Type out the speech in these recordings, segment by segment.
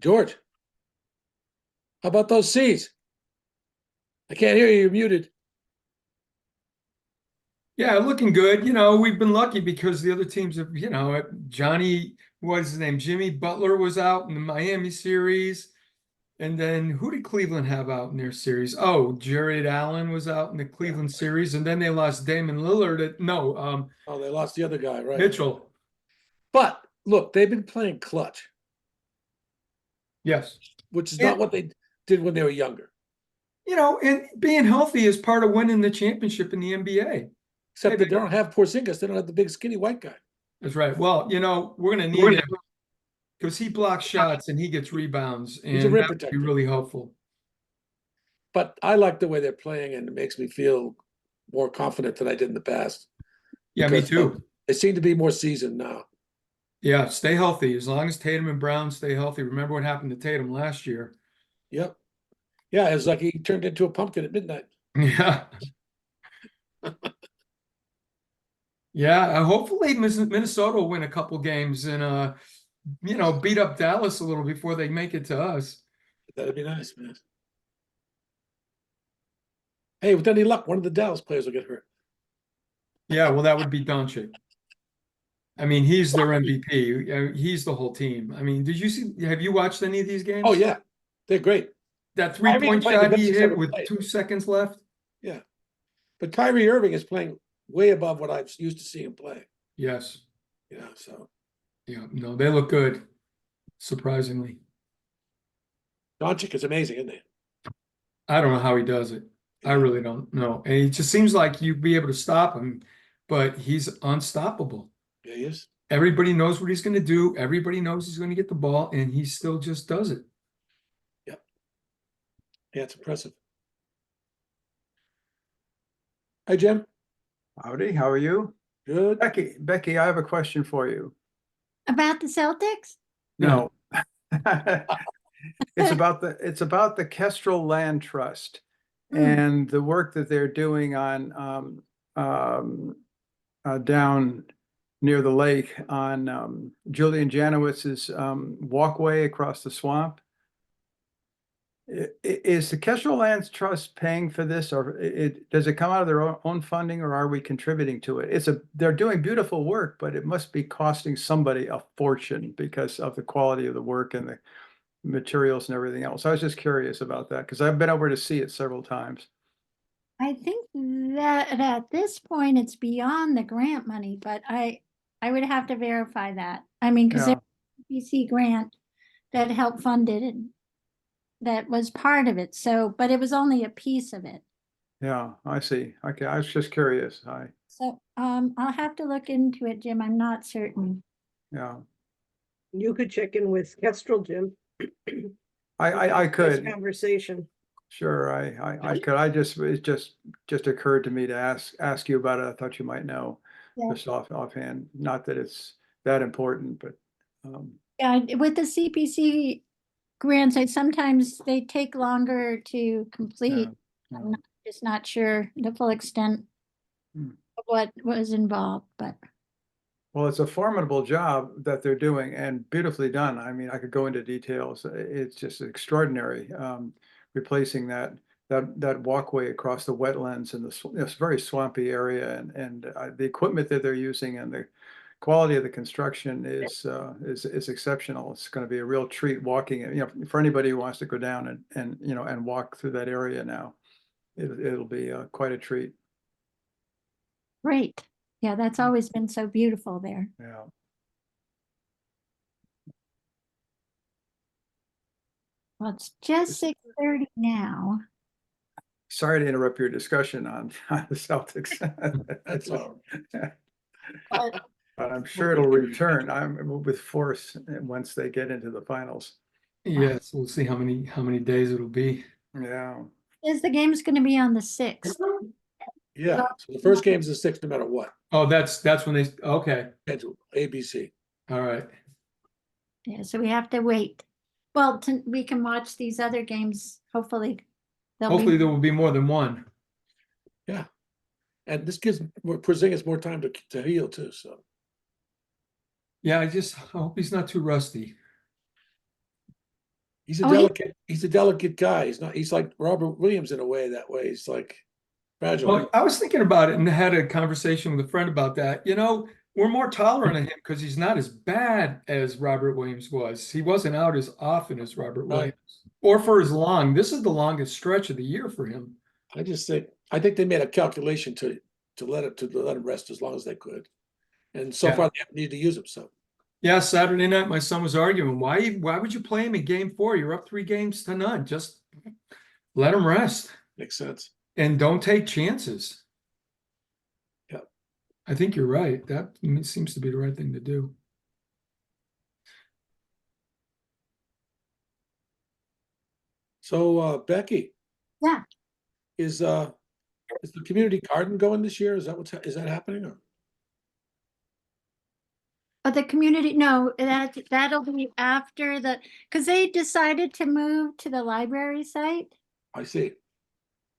George, how about those C's? I can't hear you. You're muted. Yeah, looking good. We've been lucky because the other teams have, Johnny, what is his name? Jimmy Butler was out in the Miami series. And then who did Cleveland have out in their series? Oh, Jared Allen was out in the Cleveland series. And then they lost Damon Lillard. Oh, they lost the other guy, right? Mitchell. But look, they've been playing clutch, Yes. which is And, not what they did when they were younger. and being healthy is part of winning the championship in the NBA. Except that they don't have Porzingis. They don't have the big skinny white guy. That's right. Well, we're going to need him because he blocks shots and he gets rebounds, He's a and rim that would be protector. really helpful. But I like the way they're playing, and it makes me feel more confident than I did in the past. Yeah, me too. They seem to be more seasoned now. Yeah, stay healthy. As long as Tatum and Brown stay healthy. Remember what happened to Tatum last year? Yep. Yeah, it was like he turned into a pumpkin at midnight. Yeah. Yeah, hopefully Minnesota will win a couple games and beat up Dallas a little before they make it to us. That'd be nice, man. Hey, with any luck, one of the Dallas players will get hurt. Yeah, well, that would be Doncic. I mean, he's their MVP. He's the whole team. I mean, have you watched any of these games? Oh, yeah. They're great. That three-point shot he hit with played. 2 seconds left? Yeah. But Kyrie Irving is playing way above what I've used to see him play. Yes. Yeah, so. Yeah, no, they look good, surprisingly. Doncic is amazing, isn't he? I don't know how he does it. I really don't know. And it just seems like you'd be able to stop him, but he's unstoppable. Yeah, he is. Everybody knows what he's going to do. Everybody knows he's going to get the ball, and he still just does it. Yep. Yeah, it's impressive. Hi, Jim. Howdy, how are you? Good. Becky, I have a question for you. About the Celtics? No. It's about the Kestrel Land Trust and the work that they're doing on down near the lake on Julian Janowitz's walkway across the swamp. Is the Kestrel Land Trust paying for this, or does it come out of their own funding, or are we contributing to it? They're doing beautiful work, but it must be costing somebody a fortune because of the quality of the work and the materials and everything else. I was just curious about that because I've been over to see it several times. I think that at this point it's beyond the grant money, but I would have to verify that. I mean, because there's a CPC grant that helped fund it and that was part of it. So, but it was only a piece of it. Yeah, I see. Okay, I was just curious. So, I'll have to look into it, Jim. I'm not certain. Yeah, You could check in with Kestrel, Jim. I This could. conversation. Sure, I could. It just occurred to me to ask you about it. I thought you might know just offhand. Not that it's that important, but Yeah, with the CPC grants, sometimes they take longer to complete. yeah. I'm just not sure the full extent Hmm. of what was involved, but Well, it's a formidable job that they're doing and beautifully done. I mean, I could go into details. It's just extraordinary. Replacing that walkway across the wetlands in this very swampy area, and the equipment that they're using and the quality of the construction is exceptional. It's going to be a real treat walking it. For anybody who wants to go down and walk through that area now, it'll be quite a treat. great. Yeah, that's always been so beautiful there. Yeah. Well, it's just 6:30 now. Sorry to interrupt your discussion on the Celtics. That's all. But But I'm sure it'll return. I'm with force once they get into the finals. Yes, we'll see how many days it'll be. Yeah. is the game's going to be on the 6th? Yeah. So the first game's the 6th, no matter what. Oh, that's when okay. Schedule ABC. All right. Yeah, so we have to wait. Well, we can watch these other games. Hopefully, Hopefully there will be more than one. Yeah. And this gives Porzingis more time to heal too. So Yeah, I hope he's not too rusty. He's a Oh, delicate guy. He's like Robert Williams in a way that way. He's like fragile. Well, I was thinking about it and had a conversation with a friend about that. We're more tolerant of him because he's not as bad as Robert Williams was. He wasn't out as often as Robert Right. Williams, or for as long. This is the longest stretch of the year for him. I think they made a calculation to let him rest as long as they could. And so Yeah. far they haven't needed to use him. So Yeah, Saturday night, my son was arguing, why would you play him in game 4? You're up 3-0. Just let him rest makes sense. and don't take chances. Yep. I think you're right. That seems to be the right thing to do. So Becky. Yeah. Is the community garden going this year? Is that happening? Or? But the community, no, that'll be after because they decided to move to the library site. I see.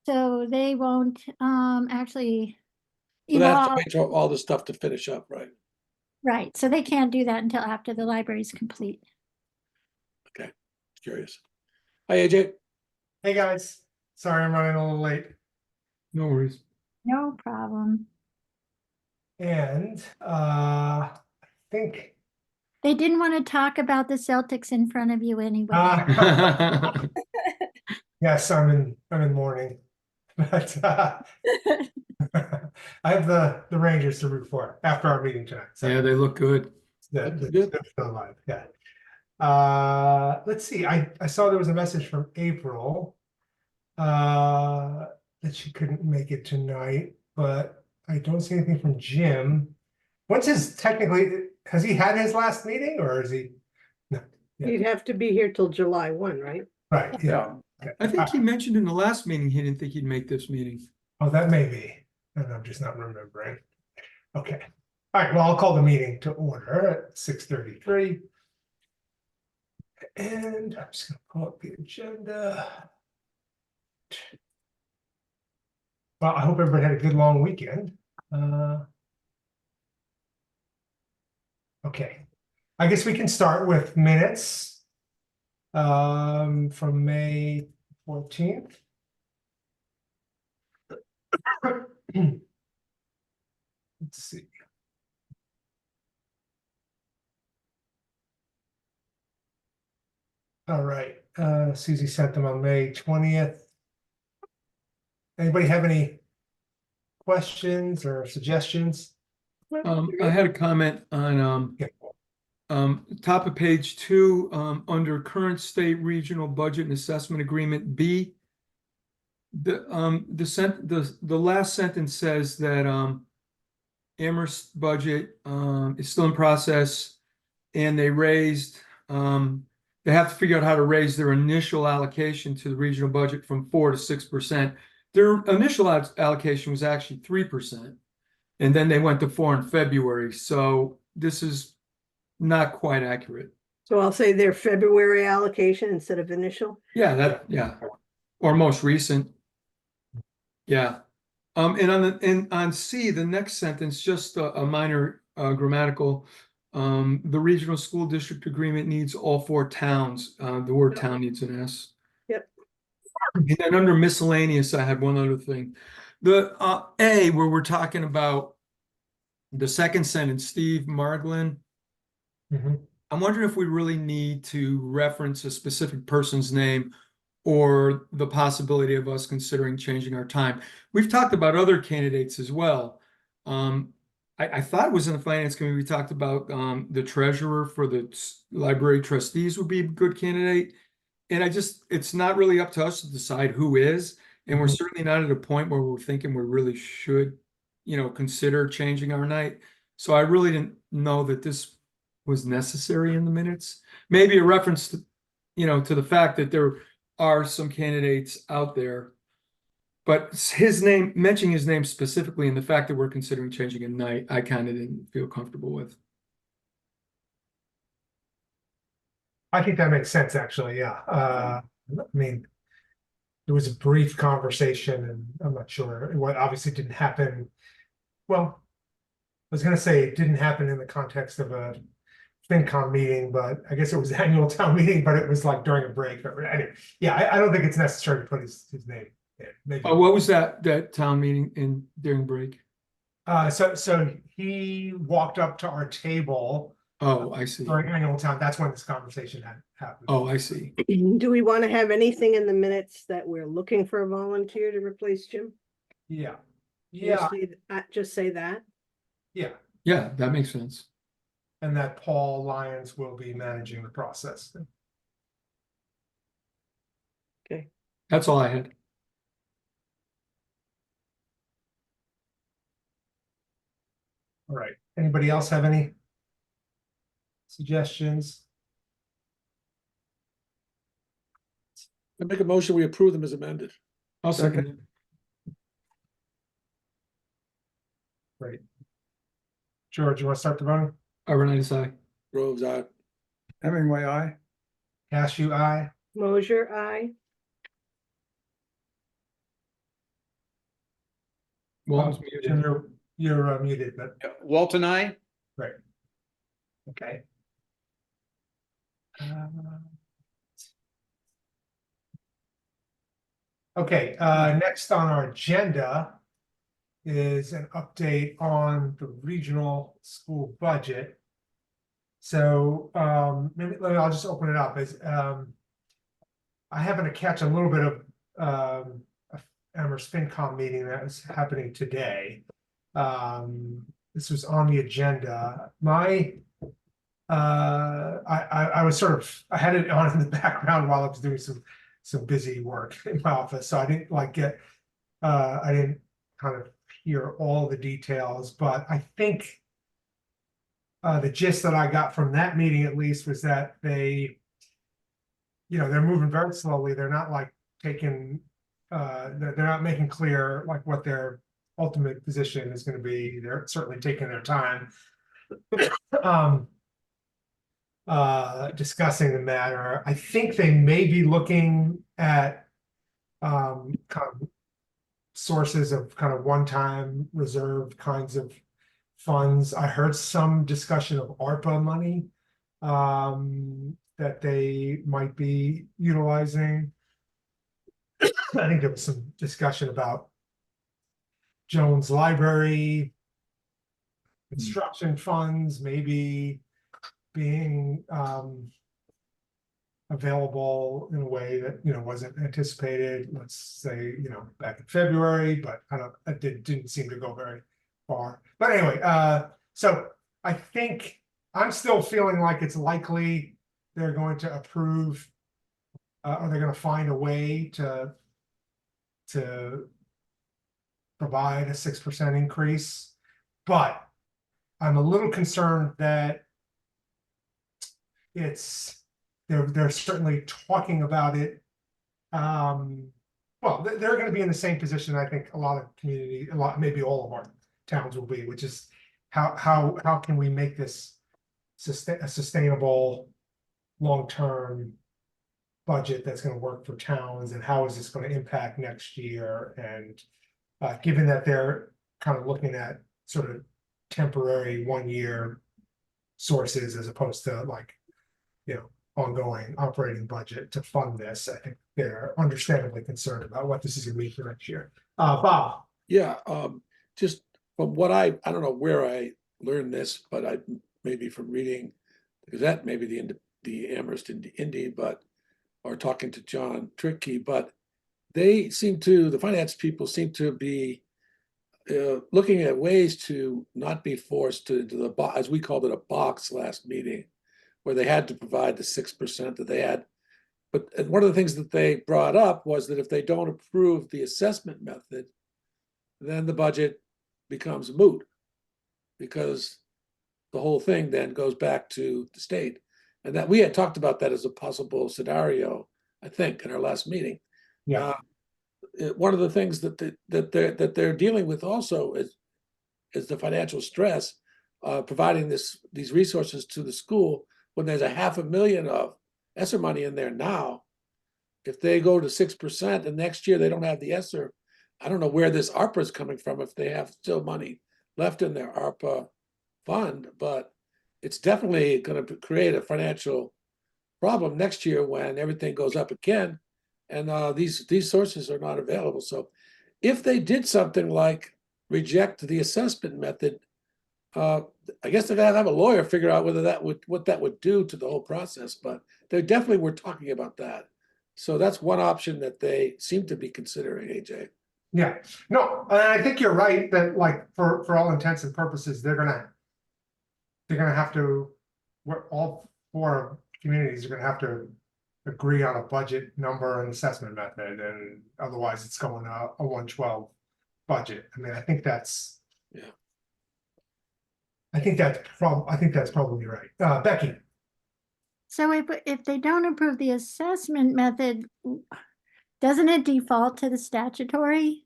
So they won't actually, So they have to wait till all this stuff to finish up, right? right. So they can't do that until after the library is complete. Okay, curious. Hi, AJ. Hey guys, sorry I'm running a little late. No worries. No problem. And I think They didn't want to talk about the Celtics in front of you anyway. yes, I'm in mourning. But I have the Rangers to root for after our meeting tonight. So Yeah, they look good. they're Good. still alive. Yeah. Let's see. I saw there was a message from April that she couldn't make it tonight, but I don't see anything from Jim. Has he had his last meeting or is he? No. Yeah. You'd have to be here till July 1, right? Right. Yeah. Okay. I think he mentioned in the last meeting he didn't think he'd make this meeting. Oh, that may be, and I'm just not remembering. Okay. All right. Well, I'll call the meeting to order at 6:33. And I'm just going to pull up the agenda. Well, I hope everybody had a good long weekend. Okay. I guess we can start with minutes from May 14th. Let's see. All right, Susie sent them on May 20th. Anybody have any questions or suggestions? I had a comment on Yeah. top of page 2, under current state regional budget and assessment agreement B. The last sentence says that Amherst budget is still in process, and they have to figure out how to raise their initial allocation to the regional budget from 4% to 6%. Their initial allocation was actually 3%, and then they went to 4% in February. So this is not quite accurate. So I'll say their February allocation instead of initial. Yeah, or most recent. Yeah. And on C, the next sentence, just a minor grammatical. The regional school district agreement needs all 4 towns. The word town needs an S. Yep. And then under miscellaneous, I had one other thing. The A, where we're talking about the second sentence, Steve Marglin. Mhm. I'm wondering if we really need to reference a specific person's name or the possibility of us considering changing our time. We've talked about other candidates as well. I thought it was in the finance committee, we talked about the treasurer for the library trustees would be a good candidate. And it's not really up to us to decide who is. And we're certainly not at a point where we're thinking we really should, consider changing our night. So I really didn't know that this was necessary in the minutes. Maybe a reference to, to the fact that there are some candidates out there, but mentioning his name specifically and the fact that we're considering changing a night, I kind of didn't feel comfortable with. I think that makes sense, actually. Yeah. I mean, there was a brief conversation, and I'm not sure what obviously didn't happen. Well, I was going to say it didn't happen in the context of a FinCom meeting, but I guess it was annual town meeting, but it was like during a break. But anyway, yeah, I don't think it's necessary to put his name in. Maybe. Oh, what was that town meeting in during break? So he walked up to our table Oh, I see. during annual town. That's when this conversation had happened. Oh, I see. Do we want to have anything in the minutes that we're looking for a volunteer to replace Jim? Yeah, yeah, Just say that. yeah. Yeah, that makes sense. And that Paul Lyons will be managing the process. That's all I had. All right. Anybody else have any suggestions? I make a motion, we approve them as amended. I'll second it. Great. George, you want to start the voting? Arvanitis, aye. Groves, aye. Hemingway, aye. Cashew, aye. Mosier, aye. Walton's Jim, muted. you're muted, but Walton, I. right. Okay. Okay, next on our agenda is an update on the regional school budget. So I'll just open it up as I happened to catch a little bit of Amherst FinCom meeting that was happening today. This was on the agenda. I was sort of, I had it on in the background while I was doing some busy work in my office, so I didn't I didn't kind of hear all the details, but I think the gist that I got from that meeting at least was that they're moving very slowly. They're not like taking they're not making clear like what their ultimate position is going to be. They're certainly taking their time discussing the matter. I think they may be looking at kind of sources of kind of one-time reserve kinds of funds. I heard some discussion of ARPA money that they might be utilizing. I think there was some discussion about Jones Library construction funds maybe being available in a way that wasn't anticipated, let's say back in February, but it didn't seem to go very far. But anyway, so I think I'm still feeling like it's likely they're going to approve or they're going to find a way to provide a 6% increase, but I'm a little concerned that they're certainly talking about it. Well, they're going to be in the same position I think a lot of maybe all of our towns will be, which is how can we make this a sustainable long-term budget that's going to work for towns, and how is this going to impact next year? And given that they're kind of looking at sort of temporary 1-year sources as opposed to like ongoing operating budget to fund this, I think they're understandably concerned about what this is going to mean for next year. Bob. Yeah, just from what I don't know where I learned this, but I maybe from reading the Gazette, maybe the Amherst Indy, or talking to John Trickey, but the finance people seem to be looking at ways to not be forced to the, as we called it, a box last meeting, where they had to provide the 6% that they had. But one of the things that they brought up was that if they don't approve the assessment method, then the budget becomes moot, because the whole thing then goes back to the state. And that we had talked about that as a possible scenario, I think, in our last meeting. Yeah. One of the things that they're dealing with also is the financial stress, providing these resources to the school when there's $500,000 of ESSER money in there now. If they go to 6% and next year they don't have the ESSER, I don't know where this ARPA is coming from if they have still money left in their ARPA fund, but it's definitely gonna create a financial problem next year when everything goes up again. And these sources are not available. So if they did something like reject the assessment method, I guess they're gonna have a lawyer figure out whether what that would do to the whole process, but they definitely were talking about that. So that's one option that they seem to be considering, AJ. Yeah, no, and I think you're right that like for all intents and purposes, they're gonna have to, we're all four communities are gonna have to agree on a budget number and assessment method, and otherwise it's going a 112 budget. I mean, I think that's. Yeah. I think that's probably right. Becky. So if they don't approve the assessment method, doesn't it default to the statutory?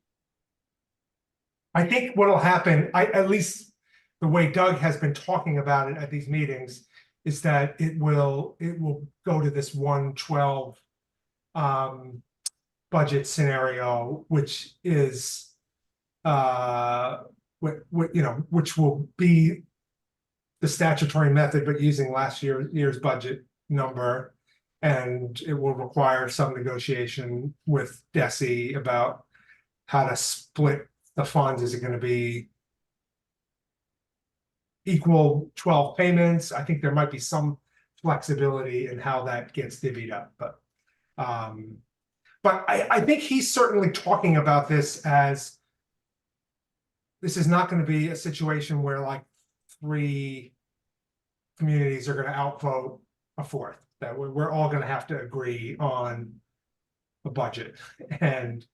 I think what'll happen, at least the way Doug has been talking about it at these meetings, is that it will go to this 112 budget scenario, which is which will be the statutory method, but using last year's budget number, and it will require some negotiation with DESI about how to split the funds. Is it going to be equal 12 payments? I think there might be some flexibility in how that gets divvied up, but I think he's certainly talking about this as this is not going to be a situation where like 3 communities are going to outvote a 4th, that we're all going to have to agree on a budget and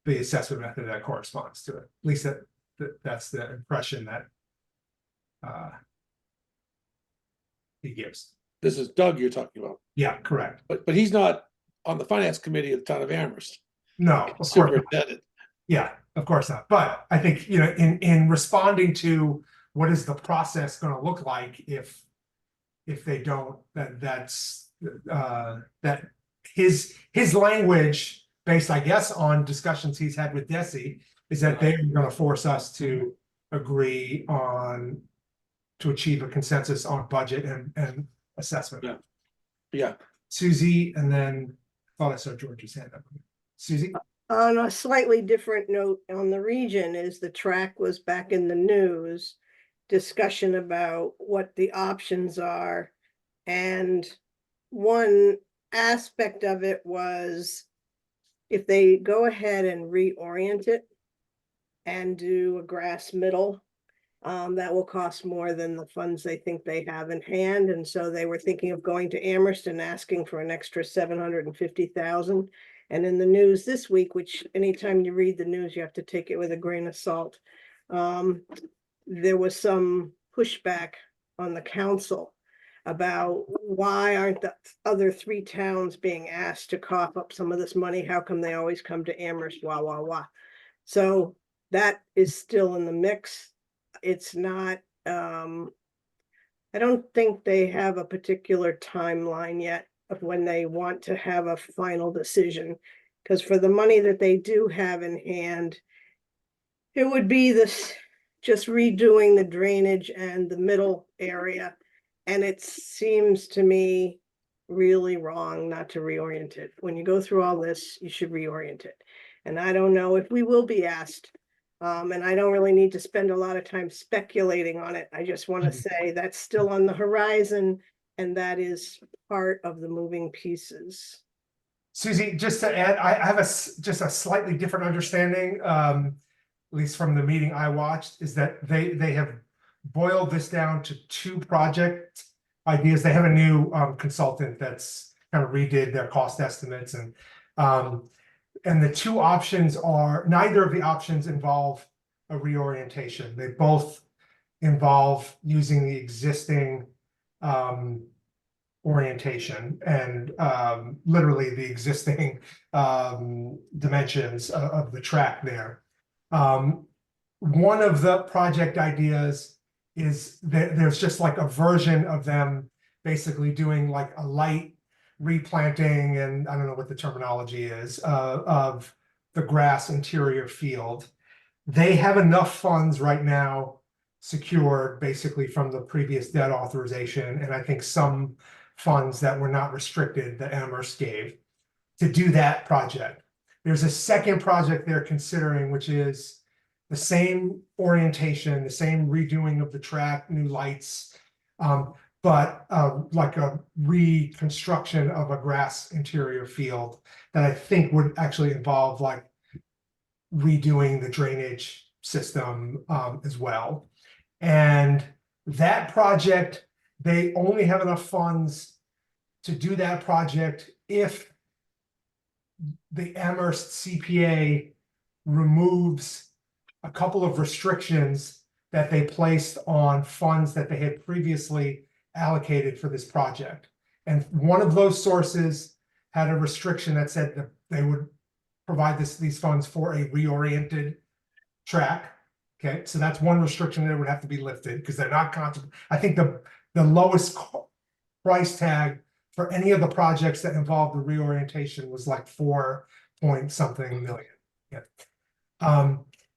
the assessment method that corresponds to it. At least that's the impression that he gives. This is Doug you're talking about. Yeah, correct. But he's not on the finance committee of the town of Amherst. No, of course not. Superintendent. Yeah, of course not. But I think, in responding to what is the process going to look like if they don't, that's that his language, based, I guess, on discussions he's had with DESI, is that they're going to force us to agree on to achieve a consensus on budget and assessment. Yeah. Yeah. Susie, and then I thought I saw George's hand up. Susie? On a slightly different note on the region, is the track was back in the news, discussion about what the options are. And one aspect of it was if they go ahead and reorient it and do a grass middle, that will cost more than the funds they think they have in hand. And so they were thinking of going to Amherst and asking for an extra 750,000. And in the news this week, which anytime you read the news, you have to take it with a grain of salt. There was some pushback on the council about why aren't the other 3 towns being asked to cough up some of this money? How come they always come to Amherst? Wah. So that is still in the mix. It's not, I don't think they have a particular timeline yet of when they want to have a final decision, because for the money that they do have in hand, it would be this just redoing the drainage and the middle area. And it seems to me really wrong not to reorient it. When you go through all this, you should reorient it. And I don't know if we will be asked. And I don't really need to spend a lot of time speculating on it. I just want to say that's still on the horizon, and that is part of the moving pieces. Susie, just to add, I have just a slightly different understanding, at least from the meeting I watched, is that they have boiled this down to 2 project ideas. They have a new consultant that's kind of redid their cost estimates, and the 2 options are, neither of the options involve a reorientation. They both involve using the existing orientation and literally the existing dimensions of the track there. One of the project ideas is that there's just like a version of them basically doing like a light replanting, and I don't know what the terminology is, of the grass interior field. They have enough funds right now secured basically from the previous debt authorization, and I think some funds that were not restricted that Amherst gave to do that project. There's a second project they're considering, which is the same orientation, the same redoing of the track, new lights, but like a reconstruction of a grass interior field that I think would actually involve like redoing the drainage system as well. And that project, they only have enough funds to do that project if the Amherst CPA removes a couple of restrictions that they placed on funds that they had previously allocated for this project. And one of those sources had a restriction that said that they would provide these funds for a reoriented track. Okay, so that's one restriction that would have to be lifted because they're not I think the lowest price tag for any of the projects that involved the reorientation was like 4 point something million. Yeah.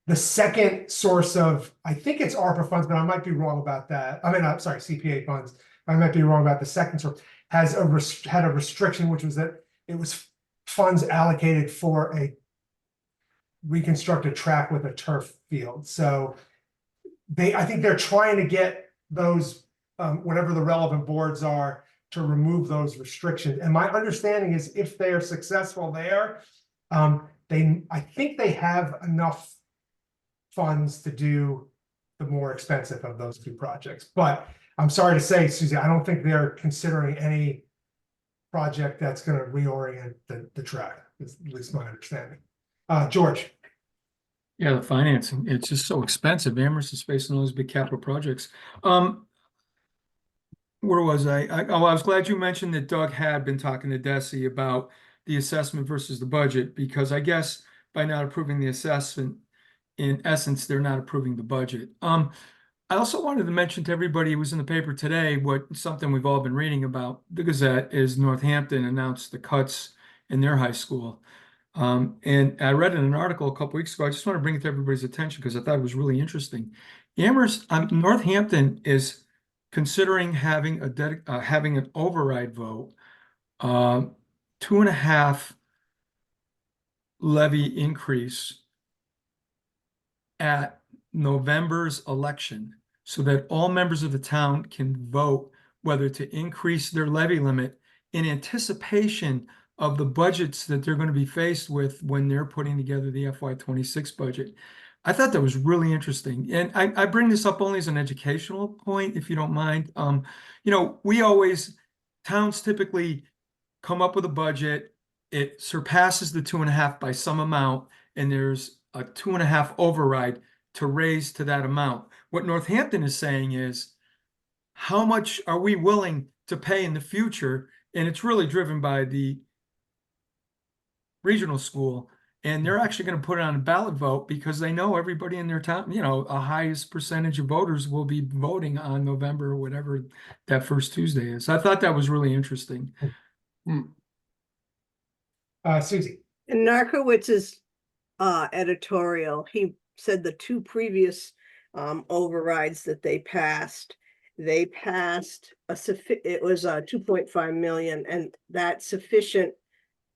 The second source of, I think it's ARPA funds, but I might be wrong about that. I mean, I'm sorry, CPA funds. I might be wrong about the second source. Had a restriction, which was that it was funds allocated for a reconstructed track with a turf field. So I think they're trying to get those, whatever the relevant boards are, to remove those restrictions. And my understanding is if they are successful there, I think they have enough funds to do the more expensive of those two projects. But I'm sorry to say, Susie, I don't think they're considering any project that's going to reorient the track, is at least my understanding. George. Yeah, the financing, it's just so expensive. Amherst is facing all those big capital projects. Where was I? I was glad you mentioned that Doug had been talking to Desi about the assessment versus the budget, because I guess by not approving the assessment, in essence, they're not approving the budget. I also wanted to mention to everybody who was in the paper today, something we've all been reading about, the Gazette, is Northampton announced the cuts in their high school. And I read in an article a couple weeks ago. I just want to bring it to everybody's attention because I thought it was really interesting. Northampton is considering having an override vote, 2.5 levy increase at November's election, so that all members of the town can vote whether to increase their levy limit in anticipation of the budgets that they're going to be faced with when they're putting together the FY26 budget. I thought that was really interesting. And I bring this up only as an educational point, if you don't mind. Towns typically come up with a budget, it surpasses the 2.5 by some amount, and there's a 2.5 override to raise to that amount. What Northampton is saying is, how much are we willing to pay in the future? And it's really driven by the regional school, and they're actually going to put it on a ballot vote because they know everybody in their town, a highest percentage of voters will be voting on November or whatever that first Tuesday is. I thought that was really interesting. Susie. In Narkowitz's editorial, he said the two previous overrides that they passed it was 2.5 million, and that's sufficient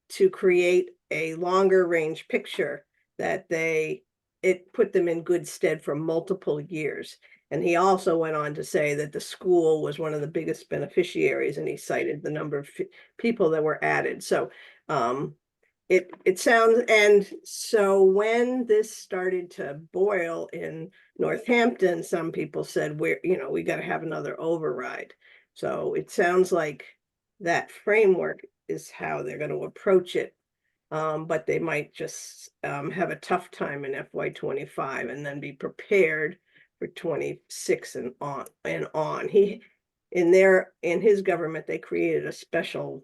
to create a longer range picture that it put them in good stead for multiple years. And he also went on to say that the school was one of the biggest beneficiaries, and he cited the number of people that were added. So it sounds, and so when this started to boil in Northampton, some people said, we got to have another override. So it sounds like that framework is how they're going to approach it. But they might just have a tough time in FY25 and then be prepared for 26 and on. In his government, they created a special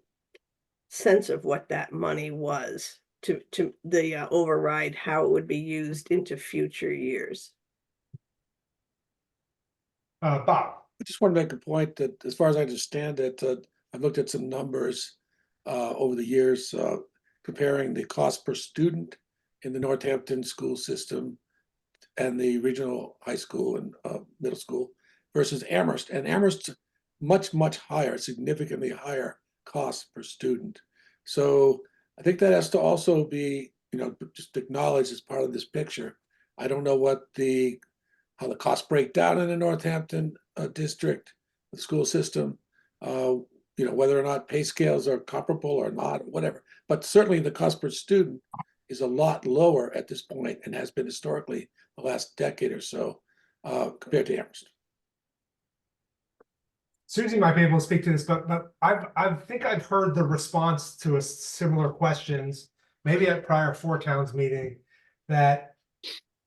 sense of what that money was to the override, how it would be used into future years. Bob. I just want to make a point that, as far as I understand it, I've looked at some numbers over the years, comparing the cost per student in the Northampton school system and the regional high school and middle school versus Amherst. And Amherst's much higher, significantly higher cost per student. So I think that has to also be, just acknowledged as part of this picture. I don't know how the costs break down in the Northampton district, the school system, whether or not pay scales are comparable or not, whatever. But certainly the cost per student is a lot lower at this point and has been historically the last decade or so compared to Amherst. Susie might be able to speak to this, but I think I've heard the response to a similar questions, maybe at prior Four Towns meeting, that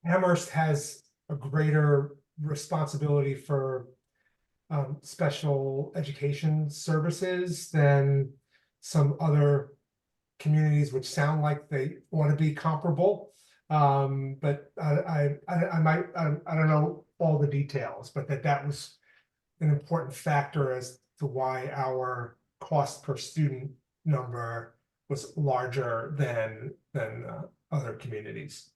Amherst has a greater responsibility for special education services than some other communities, which sound like they want to be comparable. But I don't know all the details, but that was an important factor as to why our cost per student number was larger than other communities.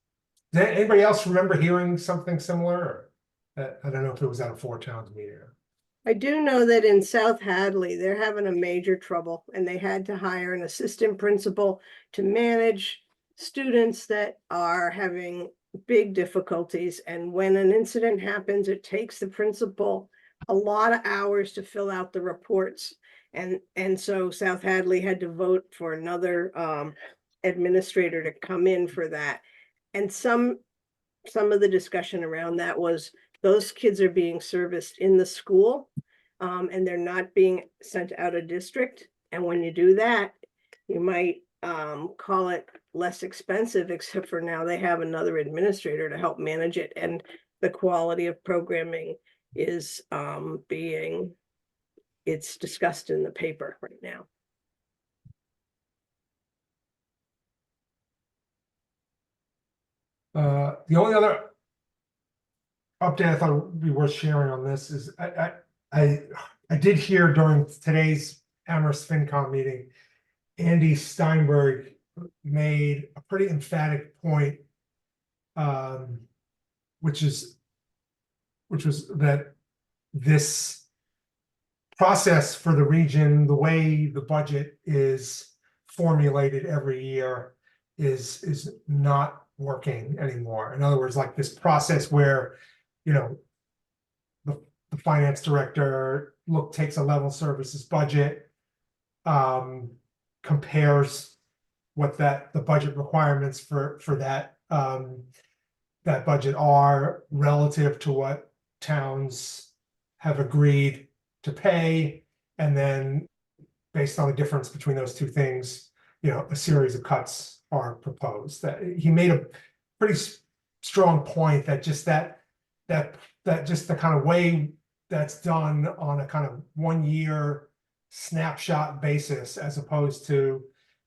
Does anybody else remember hearing something similar? Or, I don't know if it was at a Four Towns meeting. I do know that in South Hadley, they're having a major trouble and they had to hire an assistant principal to manage students that are having big difficulties. And when an incident happens, it takes the principal a lot of hours to fill out the reports. And so South Hadley had to vote for another administrator to come in for that. And some of the discussion around that was those kids are being serviced in the school and they're not being sent out of district. And when you do that, you might call it less expensive, except for now they have another administrator to help manage it. And the quality of programming is it's discussed in the paper right now. The only other update I thought would be worth sharing on this is I did hear during today's Amherst FinCom meeting, Andy Steinberg made a pretty emphatic point, which was that this process for the region, the way the budget is formulated every year, is not working anymore. In other words, like this process where, the finance director takes a level services budget, compares what the budget requirements for that that budget are relative to what towns have agreed to pay, and then based on the difference between those two things, a series of cuts are proposed. That he made a pretty strong point that just that just the kind of way that's done on a kind of 1 year snapshot basis, as opposed to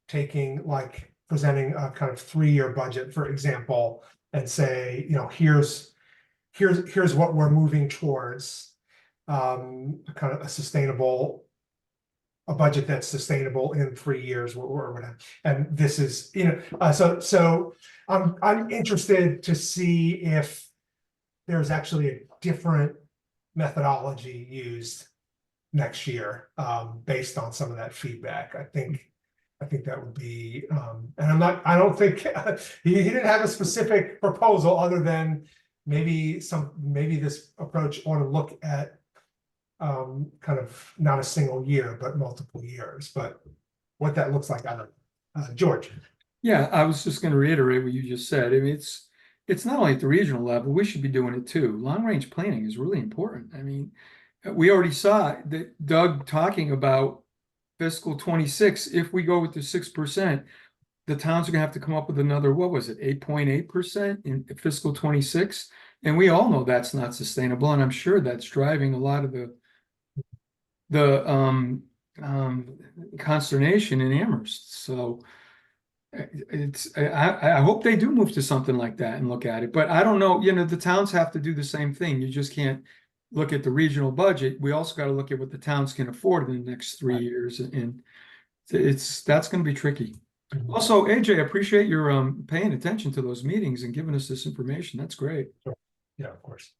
presenting a kind of 3-year budget, for example, and say, here's what we're moving towards, kind of a budget that's sustainable in 3 years or whatever. And this is, so I'm interested to see if there's actually a different methodology used next year, based on some of that feedback. I think that would be, and I don't think he didn't have a specific proposal other than maybe this approach ought to look at kind of not a single year, but multiple years. But what that looks like, I don't know. George. Yeah, I was just going to reiterate what you just said. I mean, it's not only at the regional level, we should be doing it too. Long range planning is really important. I mean, we already saw that Doug talking about fiscal 26. If we go with the 6%, the towns are going to have to come up with another, what was it, 8.8% in fiscal 26? And we all know that's not sustainable. And I'm sure that's driving a lot of the consternation in Amherst. So I hope they do move to something like that and look at it. But I don't know, the towns have to do the same thing. You just can't look at the regional budget. We also got to look at what the towns can afford in the next 3 years. And that's going to be tricky. Also, AJ, I appreciate your paying attention to those meetings and giving us this information. That's great. Yeah, of course.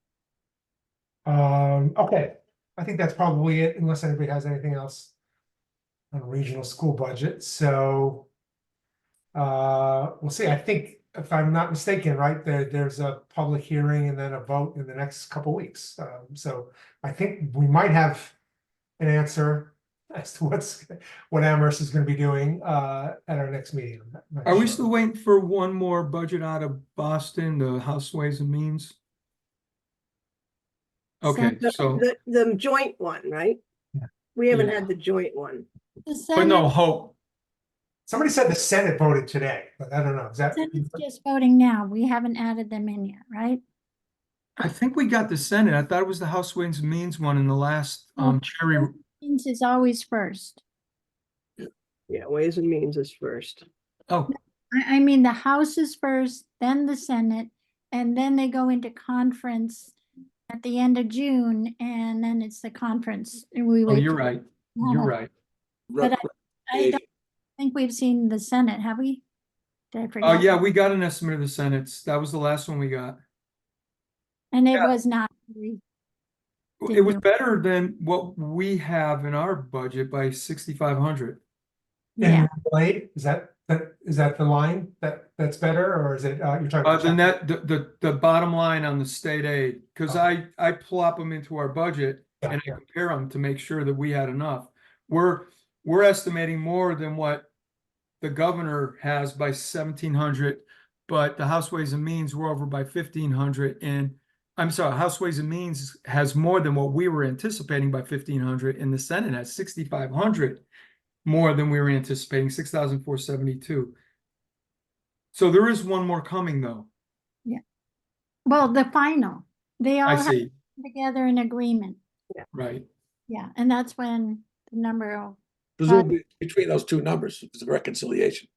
Okay, I think that's probably it, unless anybody has anything else on regional school budget, so we'll see. I think if I'm not mistaken, right, there's a public hearing and then a vote in the next couple weeks. So I think we might have an answer as to what Amherst is going to be doing at our next meeting. I'm not Are we sure. still waiting for one more budget out of Boston, the House Ways and Means? Okay, so, The joint one, right? Yeah. We haven't Yeah. had the joint one. The but no, Senate, hope. Somebody said the Senate voted today, but I don't know. Is that? Senate's just voting now. We haven't added them in yet, right? I think we got the Senate. I thought it was the House Ways and Means one in the last Oh. cherry. Means is always first. Yeah, Ways and Means is first. Oh, I mean, the House is first, then the Senate, and then they go into conference at the end of June, and then it's the conference. And we oh, wait. you're right. You're right. But I don't think we've seen the Senate, have we? Did I Oh, forget? yeah, we got an estimate of the Senate's. That was the last one we got. And it Yeah. was not, really- It was Didn't better than what we have in our budget by 6,500. yeah, And Blade, is that the line that's better, or is it you're talking about The net, the bottom line on the state aid, because Oh. I plop them into our budget Yeah, and I yeah. compare them to make sure that we had enough. We're estimating more than what the governor has by 1,700, but the House Ways and Means were over by 1,500, and I'm sorry, House Ways and Means has more than what we were anticipating by 1,500, and the Senate has 6,500 more than we were anticipating, 6,472. So there is one more coming, though. well, the final, they all I have see, together in agreement. right. Yeah, and that's when the number will Presumably between those two numbers, it's a reconciliation.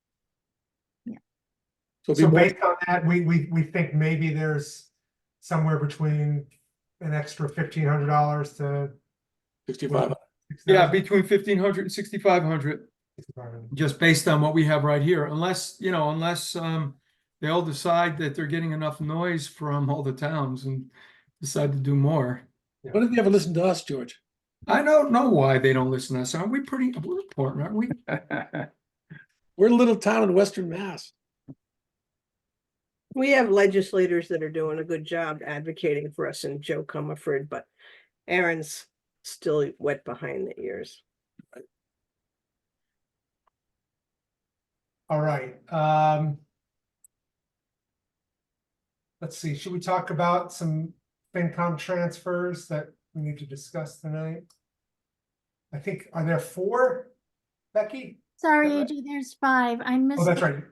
Yeah. So So it'll be more, based on that, we think maybe there's somewhere between an extra $1,500 to 65. Yeah, between 1,500 and 6,500, just based on what we have right here, unless they all decide that they're getting enough noise from all the towns and decide to do more. When did you ever listen to us, George? I don't know why they don't listen to us. Aren't we we're important, aren't we? We're a little town in Western Mass. We have legislators that are doing a good job advocating for us and Joe Comerford, but Aaron's still wet behind the ears. All right. Let's see, should we talk about some FinCom transfers that we need to discuss tonight? I think, are there 4, Becky? Sorry, Is that AJ, there's 5. I missed. Oh, that's the- right.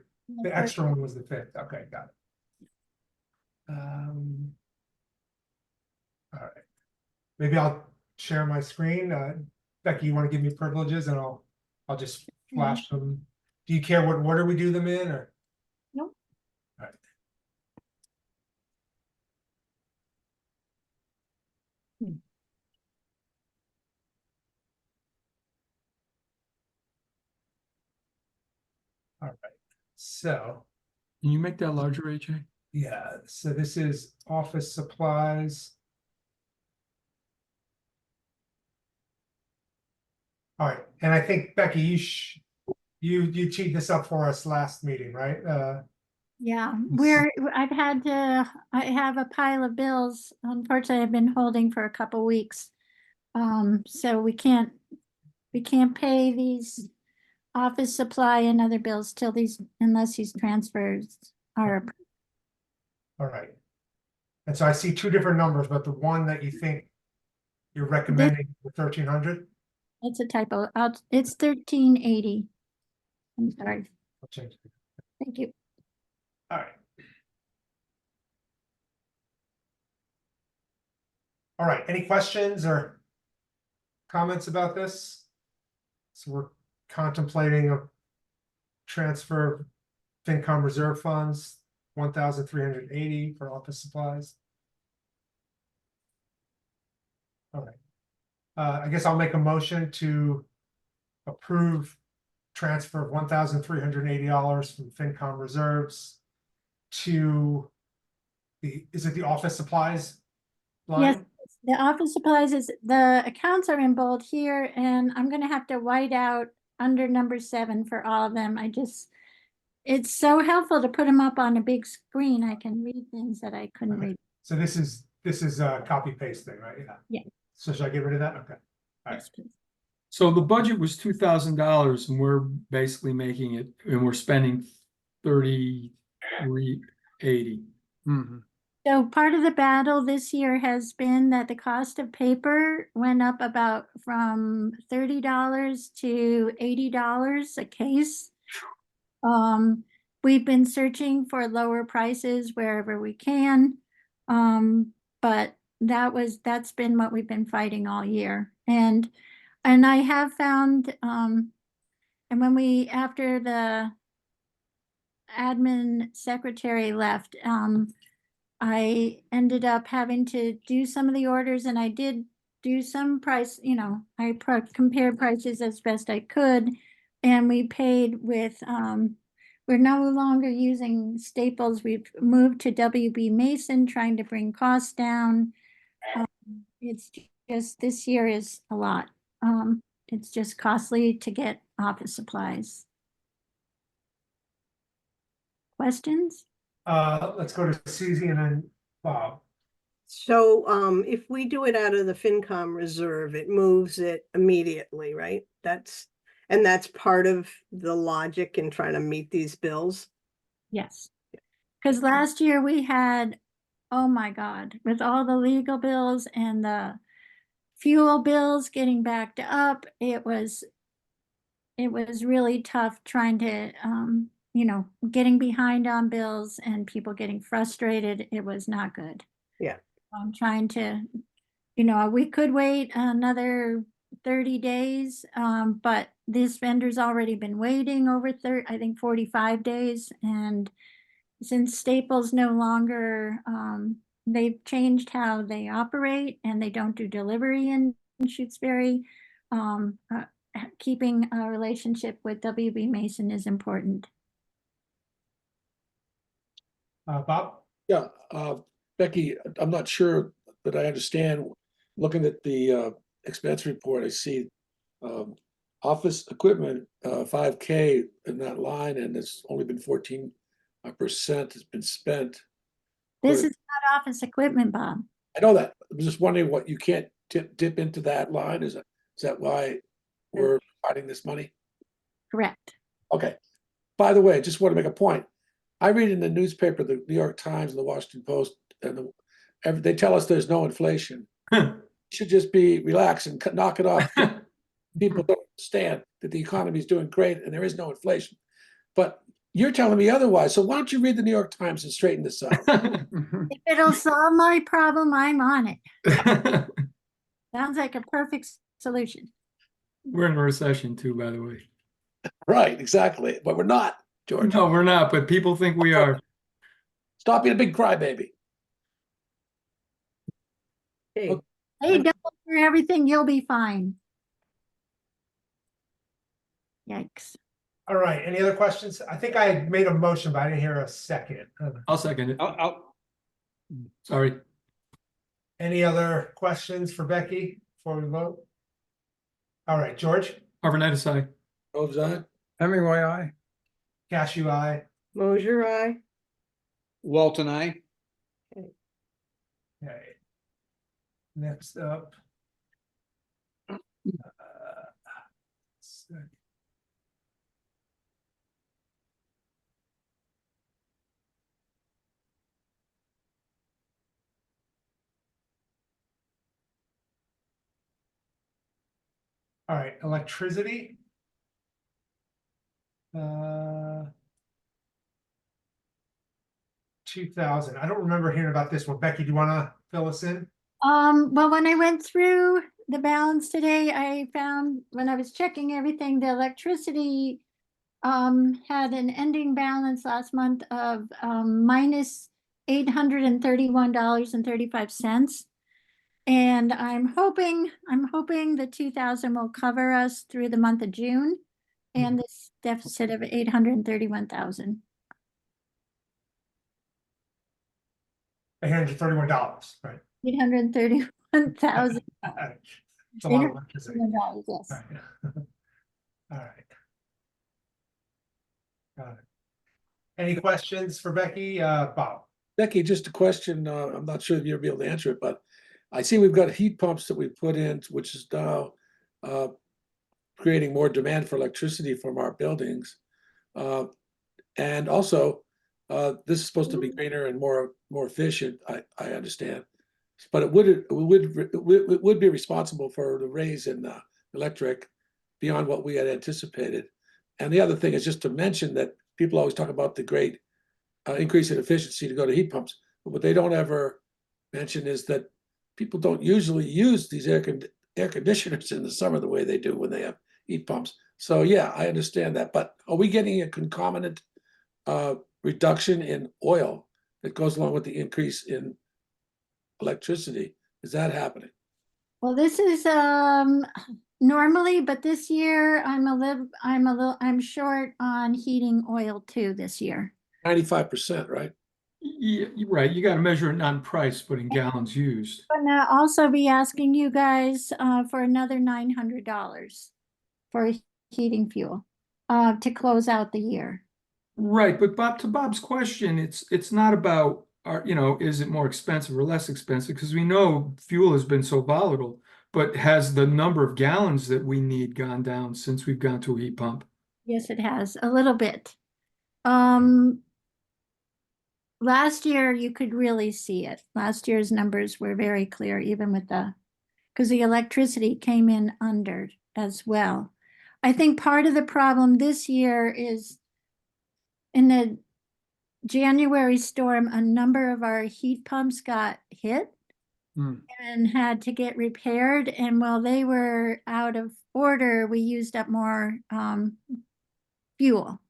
The extra one was the 5th. Okay, got it. All right. Maybe I'll share my screen. Becky, you want to give me privileges and I'll just flash them. Do you care what order we do them in, or? Nope. All right. All right, so, Can you make that larger, AJ? yeah, so this is office supplies. All right, and I think Becky, you teed this up for us last meeting, right? Yeah, Let's I have a pile of bills. Unfortunately, I've been holding for a couple weeks. So we can't pay these office supply and other bills till unless these transfers are approved. All right. And so I see 2 different numbers, but the one that you think you're recommending for 1,300? It's a typo. It's 1380. I'm sorry. I'll change it. Thank you. All right. All right, any questions or comments about this? So we're contemplating a transfer of FinCom reserve funds, 1,380 for office supplies. All right. I guess I'll make a motion to approve transfer of $1,380 from FinCom reserves to is it the office supplies Yes, line? the office supplies is, the accounts are in bold here, and I'm gonna have to white out under number 7 for all of them. It's so helpful to put them up on a big screen. I can read things that I couldn't Okay. read. So this is a copy paste thing, right? Yeah. Yeah. So should I get rid of that? Okay. All right. Yes, please. So the budget was $2,000 and we're basically making it, and we're spending 3380. Mhm. So part of the battle this year has been that the cost of paper went up about from $30 to $80 a case. We've been searching for lower prices wherever we can. But that's been what we've been fighting all year. And I have found, and when after the admin secretary left, I ended up having to do some of the orders, and I did do some price, I compared prices as best I could. And we paid with, we're no longer using Staples. We've moved to WB Mason, trying to bring costs down. It's just, this year is a lot. It's just costly to get office supplies. Questions? Let's go to Susie and then Bob. So if we do it out of the FinCom reserve, it moves it immediately, right? That's part of the logic in trying to meet these bills. Yes. Because last year we had, oh my God, with all the legal bills and the fuel bills getting backed up, it was really tough trying to, getting behind on bills and people getting frustrated. It was not good. Yeah. I'm trying to, we could wait another 30 days, but this vendor's already been waiting over I think 45 days. And since Staples no longer, they've changed how they operate and they don't do delivery in Shutesbury. Keeping a relationship with WB Mason is important. Bob? Yeah, Becky, I'm not sure that I understand. Looking at the expense report, I see office equipment, 5K in that line, and it's only been 14% has been spent. This Good. is not office equipment, Bob. I know that. I'm just wondering what you can't dip into that line. Is that why we're fighting this money? Correct. Okay. By the way, just want to make a point. I read in the newspaper, the New York Times and the Washington Post, and they tell us there's no inflation. Should just be relaxed and knock it off. People don't understand that the economy is doing great and there is no inflation. But you're telling me otherwise. So why don't you read the New York Times and straighten this out? If it'll solve my problem, I'm on it. Sounds like a perfect solution. We're in a recession too, by the way. Right, exactly. But we're not, George. No, we're not, but people think we are. Stop being a big crybaby. Okay. Hey, don't for everything, you'll be fine. Yikes. All right, any other questions? I think I made a motion, but I didn't hear a second. I'll second it. I'll, Sorry. Any other questions for Becky before we vote? All right, George, Arvanitis, aye. Groves, aye? Hemingway, aye. Cashew, eye. Mosier, aye. Walton, I. Okay. Next up. All right, electricity. 2,000. I don't remember hearing about this one. Becky, do you want to fill us in? Well, when I went through the balance today, I found when I was checking everything, the electricity had an ending balance last month of minus $831.35. And I'm hoping the 2,000 will cover us through the month of June and this deficit of 831,000. $831, right? $831,000. It's a lot of electricity. Yes. Right. All right. Got it. Any questions for Becky? Bob? Becky, just a question, I'm not sure if you'll be able to answer it, but I see we've got heat pumps that we put in, which is now creating more demand for electricity from our buildings. And also, this is supposed to be greener and more efficient, I understand. But it would be responsible for the raise in electric beyond what we had anticipated. And the other thing is just to mention that people always talk about the great increase in efficiency to go to heat pumps. But what they don't ever mention is that people don't usually use these air conditioners in the summer the way they do when they have heat pumps. So yeah, I understand that. But are we getting a concomitant reduction in oil that goes along with the increase in electricity? Is that happening? Well, this is normally, but this year I'm short on heating oil too this year. 95%, right? Yeah, you're right. You got to measure it not in price, but in gallons used. And I'll also be asking you guys for another $900 for heating fuel to close out the year. Right, but Bob, to Bob's question, it's not about is it more expensive or less expensive? Because we know fuel has been so volatile, but has the number of gallons that we need gone down since we've gone to a heat pump? Yes, it has a little bit. Last year you could really see it. Last year's numbers were very clear, even with because the electricity came in under as well. I think part of the problem this year is in the January storm, a number of our heat pumps got hit and had to get repaired. And while they were out of order, we used up more fuel.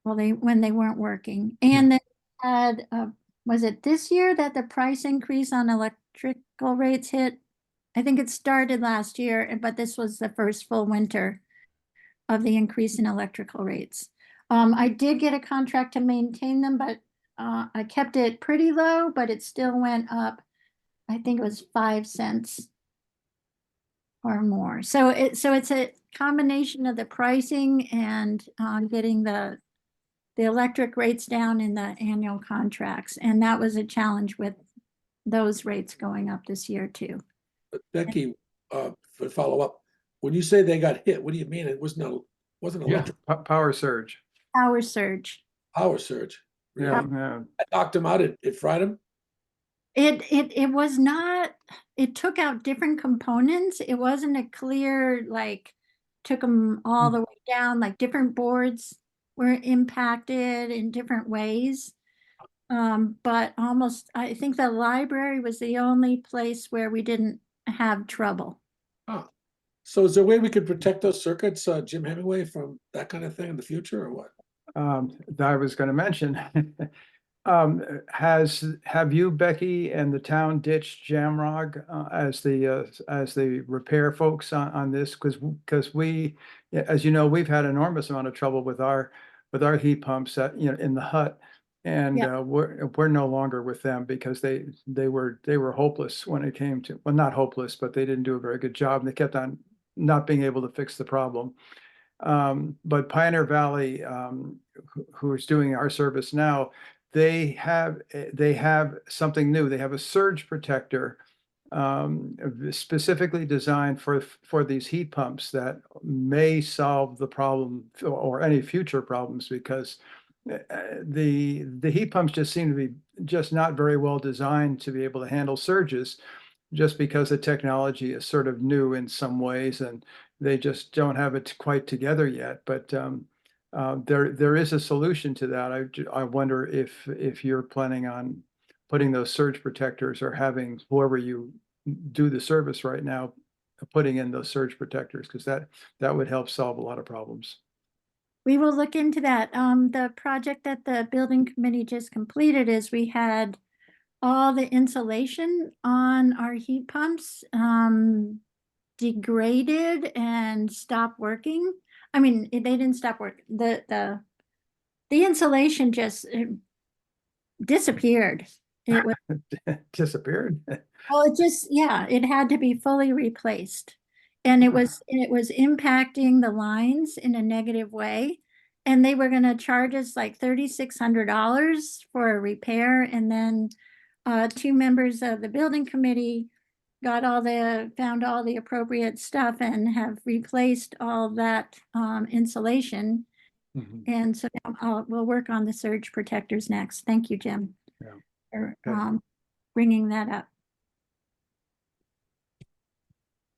Well, when they weren't working. And then had, was it this year that the price increase on electrical rates hit? I think it started last year, but this was the first full winter of the increase in electrical rates. I did get a contract to maintain them, but I kept it pretty low, but it still went up. I think it was 5 cents or more. So it's a combination of the pricing and getting the electric rates down in the annual contracts. And that was a challenge with those rates going up this year too. But Becky, for follow up, when you say they got hit, what do you mean? It wasn't electric Power surge. Power surge. power surge. Yeah, Really? yeah. That knocked them out. It fried them. It was not, it took out different components. It wasn't a clear, like, took them all the way down, like different boards were impacted in different ways. But almost, I think the library was the only place where we didn't have trouble. Oh. So is there a way we could protect those circuits, Jim Hemingway, from that kind of thing in the future or what? That I was going to mention. Have you, Becky, and the town ditched Jamrog as the repair folks on this? Because we, as you know, we've had enormous amount of trouble with our heat pumps in the hut, and we're no longer with them because they were hopeless when it came to, well, not hopeless, but they didn't do a very good job, and they kept on not being able to fix the problem. But Pioneer Valley, who is doing our service now, they have something new. They have a surge protector specifically designed for these heat pumps that may solve the problem or any future problems, because the heat pumps just seem to be just not very well designed to be able to handle surges, just because the technology is sort of new in some ways and they just don't have it quite together yet. But there is a solution to that. I wonder if you're planning on putting those surge protectors, or having whoever you do the service right now putting in those surge protectors, because that would help solve a lot of problems. We will look into that. The project that the building committee just completed is we had all the insulation on our heat pumps degraded and stopped working. I mean, they didn't stop working. The insulation just disappeared. It was, Disappeared. well, it just, yeah, it had to be fully replaced. And it was impacting the lines in a negative way. And they were gonna charge us like $3,600 for a repair, and then two members of the building committee found all the appropriate stuff and have replaced all that insulation. Mhm. And so now we'll work on the surge protectors next. Thank you, Jim. Yeah. For Okay. bringing that up.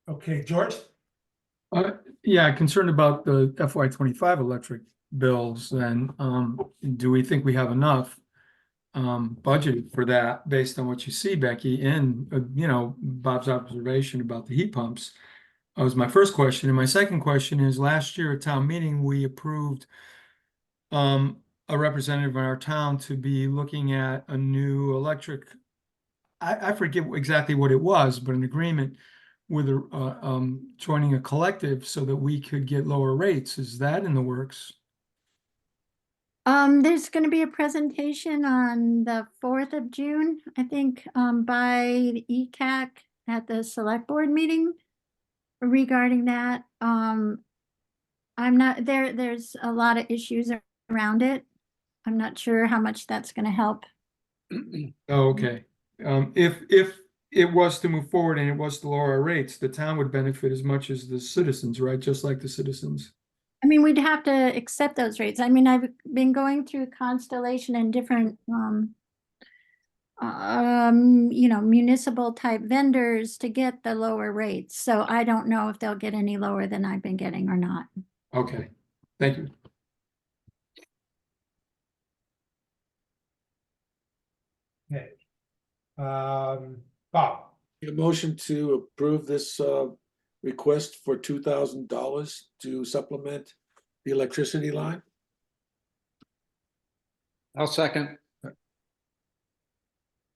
Okay, George? Yeah, concerned about the FY25 electric bills, and do we think we have enough budgeted for that based on what you see, Becky, and Bob's observation about the heat pumps? That was my first question. And my second question is, last year at town meeting, we approved a representative in our town to be looking at a new electric, I forget exactly what it was, but an agreement with joining a collective so that we could get lower rates. Is that in the works? There's going to be a presentation on the 4th of June, I think, by the ECAC at the select board meeting regarding that. I'm not there. There's a lot of issues around it. I'm not sure how much that's going to help. Oh, okay. If it was to move forward and it was to lower our rates, the town would benefit as much as the citizens, right? Just like the citizens. I mean, we'd have to accept those rates. I mean, I've been going through Constellation and different, municipal type vendors to get the lower rates. So I don't know if they'll get any lower than I've been getting or not. Okay, thank you. Okay. Bob? A motion to approve this request for $2,000 to supplement the electricity line. I'll second.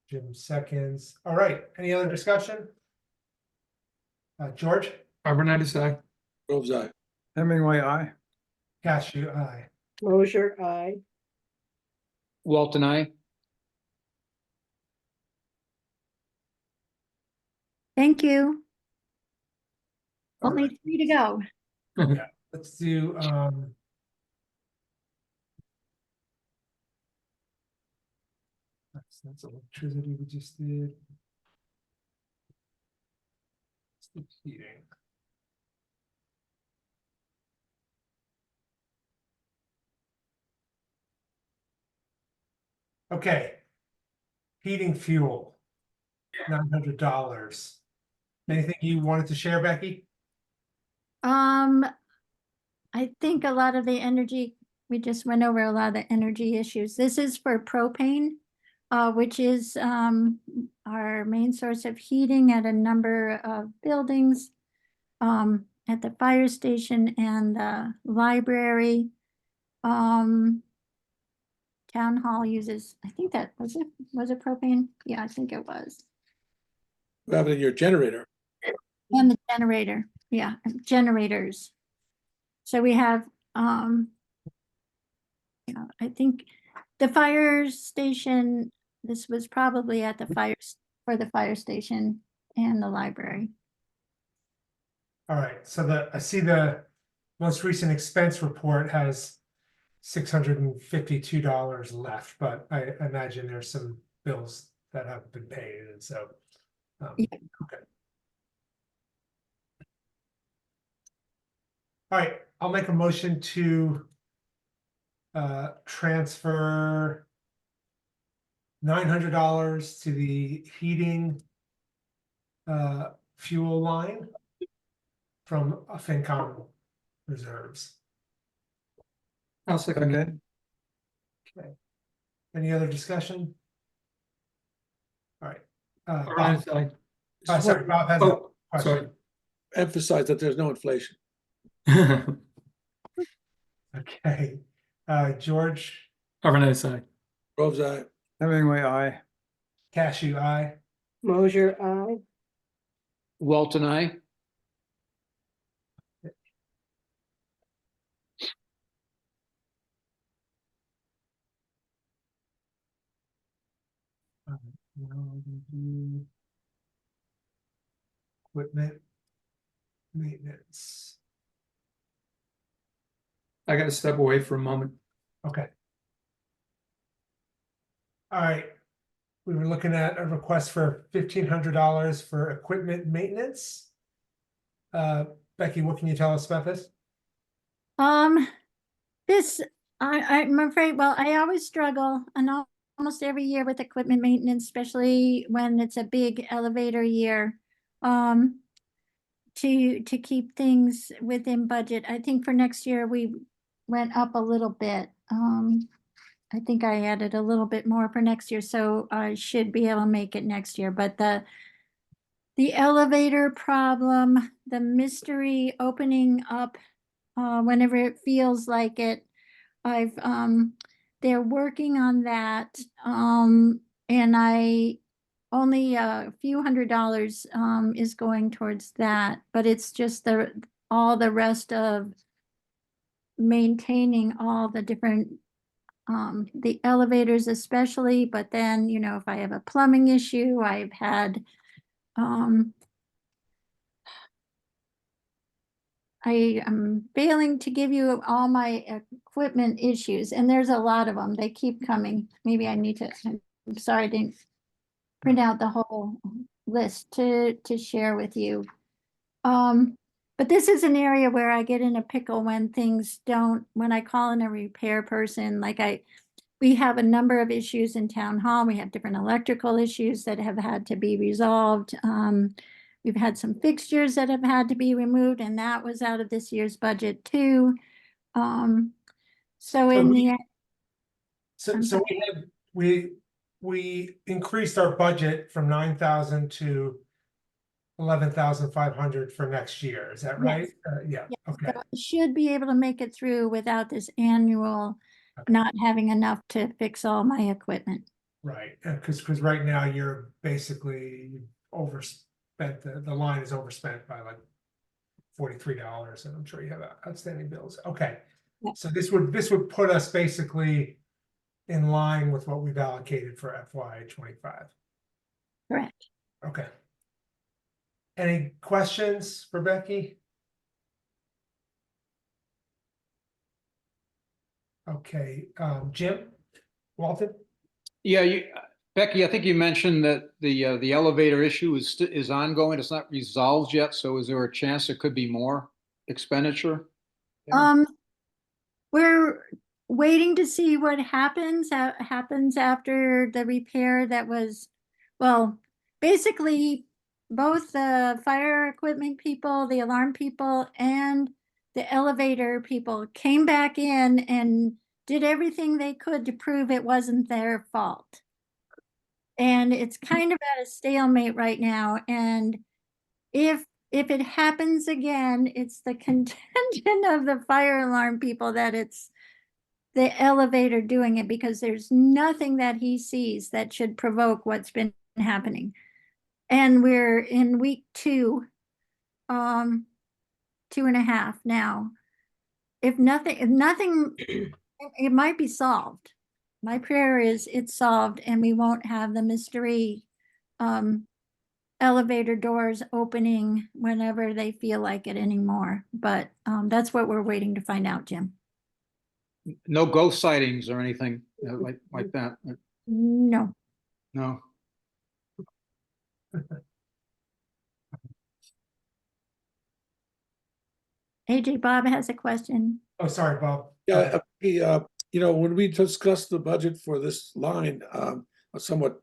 Jim seconds. All right, any other discussion? George? Arvanitis, aye. Groves, aye. Hemingway, aye. Cashew, aye. Mosier, aye. Walton, I. Thank you. All Only right. 3 to go. Let's do, that's electricity we just did. Let's do heating. Okay. Heating fuel, $900. Anything you wanted to share, Becky? I think a lot of the energy, we just went over a lot of the energy issues. This is for propane, which is our main source of heating at a number of buildings, at the fire station and the library. Town hall uses, I think that was it propane? Yeah, I think it was. You have it in your generator. And the generator, yeah, generators. So we have, I think the fire station, this was probably at the for the fire station and the library. All right, so I see the most recent expense report has $652 left, but I imagine there's some bills that haven't been paid, and so. Yeah. Okay. All right, I'll make a motion to transfer $900 to the heating fuel line from FinCom reserves. I'll second it. Okay. Okay. Any other discussion? All right. Bob, Arvanitis, aye. Just sorry, want Bob has a Oh, question. sorry. to emphasize that there's no inflation. Okay. George, Arvanitis, aye. Groves, aye. Hemingway, aye. Cashew, aye. Mosier, aye. Walton, I. Equipment. Maintenance, I gotta step away for a moment. okay. All right, we were looking at a request for $1,500 for equipment maintenance. Becky, what can you tell us about this? This, I'm afraid, well, I always struggle and almost every year with equipment maintenance, especially when it's a big elevator year. To keep things within budget. I think for next year, we went up a little bit. I think I added a little bit more for next year, so I should be able to make it next year, but the elevator problem, the mystery opening up whenever it feels like it. They're working on that. And I only a few $100s is going towards that, but it's just all the rest of maintaining all the different the elevators especially, but then, you know, if I have a plumbing issue, I've had I am failing to give you all my equipment issues, and there's a lot of them. They keep coming. Maybe I need to, I'm sorry, I didn't print out the whole list to share with you. But this is an area where I get in a pickle when things don't, when I call in a repair person, we have a number of issues in town hall. We have different electrical issues that have had to be resolved. We've had some fixtures that have had to be removed, and that was out of this year's budget too. So in the end, So, I'm so we increased our budget from 9,000 to 11,500 for next year. Is that right? Yeah. Yes. Okay. So I should be able to make it through without this annual Okay. not having enough to fix all my equipment. Right. Because right now you're basically overspent. The line is overspent by like $43, and I'm sure you have outstanding bills. Okay. Yep. So this would put us basically in line with what we've allocated for FY25. Correct. Okay. Any questions for Becky? Okay, Jim, Walton? Yeah, Becky, I think you mentioned that the elevator issue is ongoing. It's not resolved yet. So is there a chance there could be more expenditure? Yeah. We're waiting to see what happens after the repair that was, well, basically both the fire equipment people, the alarm people, and the elevator people came back in and did everything they could to prove it wasn't their fault. And it's kind of at a stalemate right now. And if it happens again, it's the contention of the fire alarm people that it's the elevator doing it, because there's nothing that he sees that should provoke what's been happening. And we're in week 2, 2.5 now. If nothing, it might be solved. My prayer is it's solved and we won't have the mystery elevator doors opening whenever they feel like it anymore. But that's what we're waiting to find out, Jim. No ghost sightings or anything like that? No. No. AJ Bob has a question. Oh, sorry, Bob. Yeah, you know, when we discussed the budget for this line, somewhat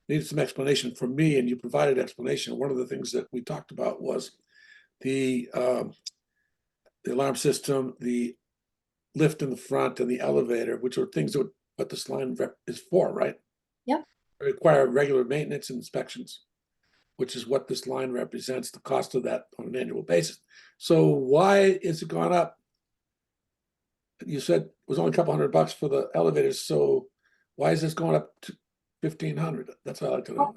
needed some explanation from me, and you provided explanation. One of the things that we talked about was the alarm system, the lift in the front, and the elevator, which are things that what this line is for, right? Yep. They require regular maintenance and inspections, which is what this line represents, the cost of that on an annual basis. So why is it gone up? You said it was only a couple $100 for the elevators, so why is this going up to 1,500? That's what I like to know.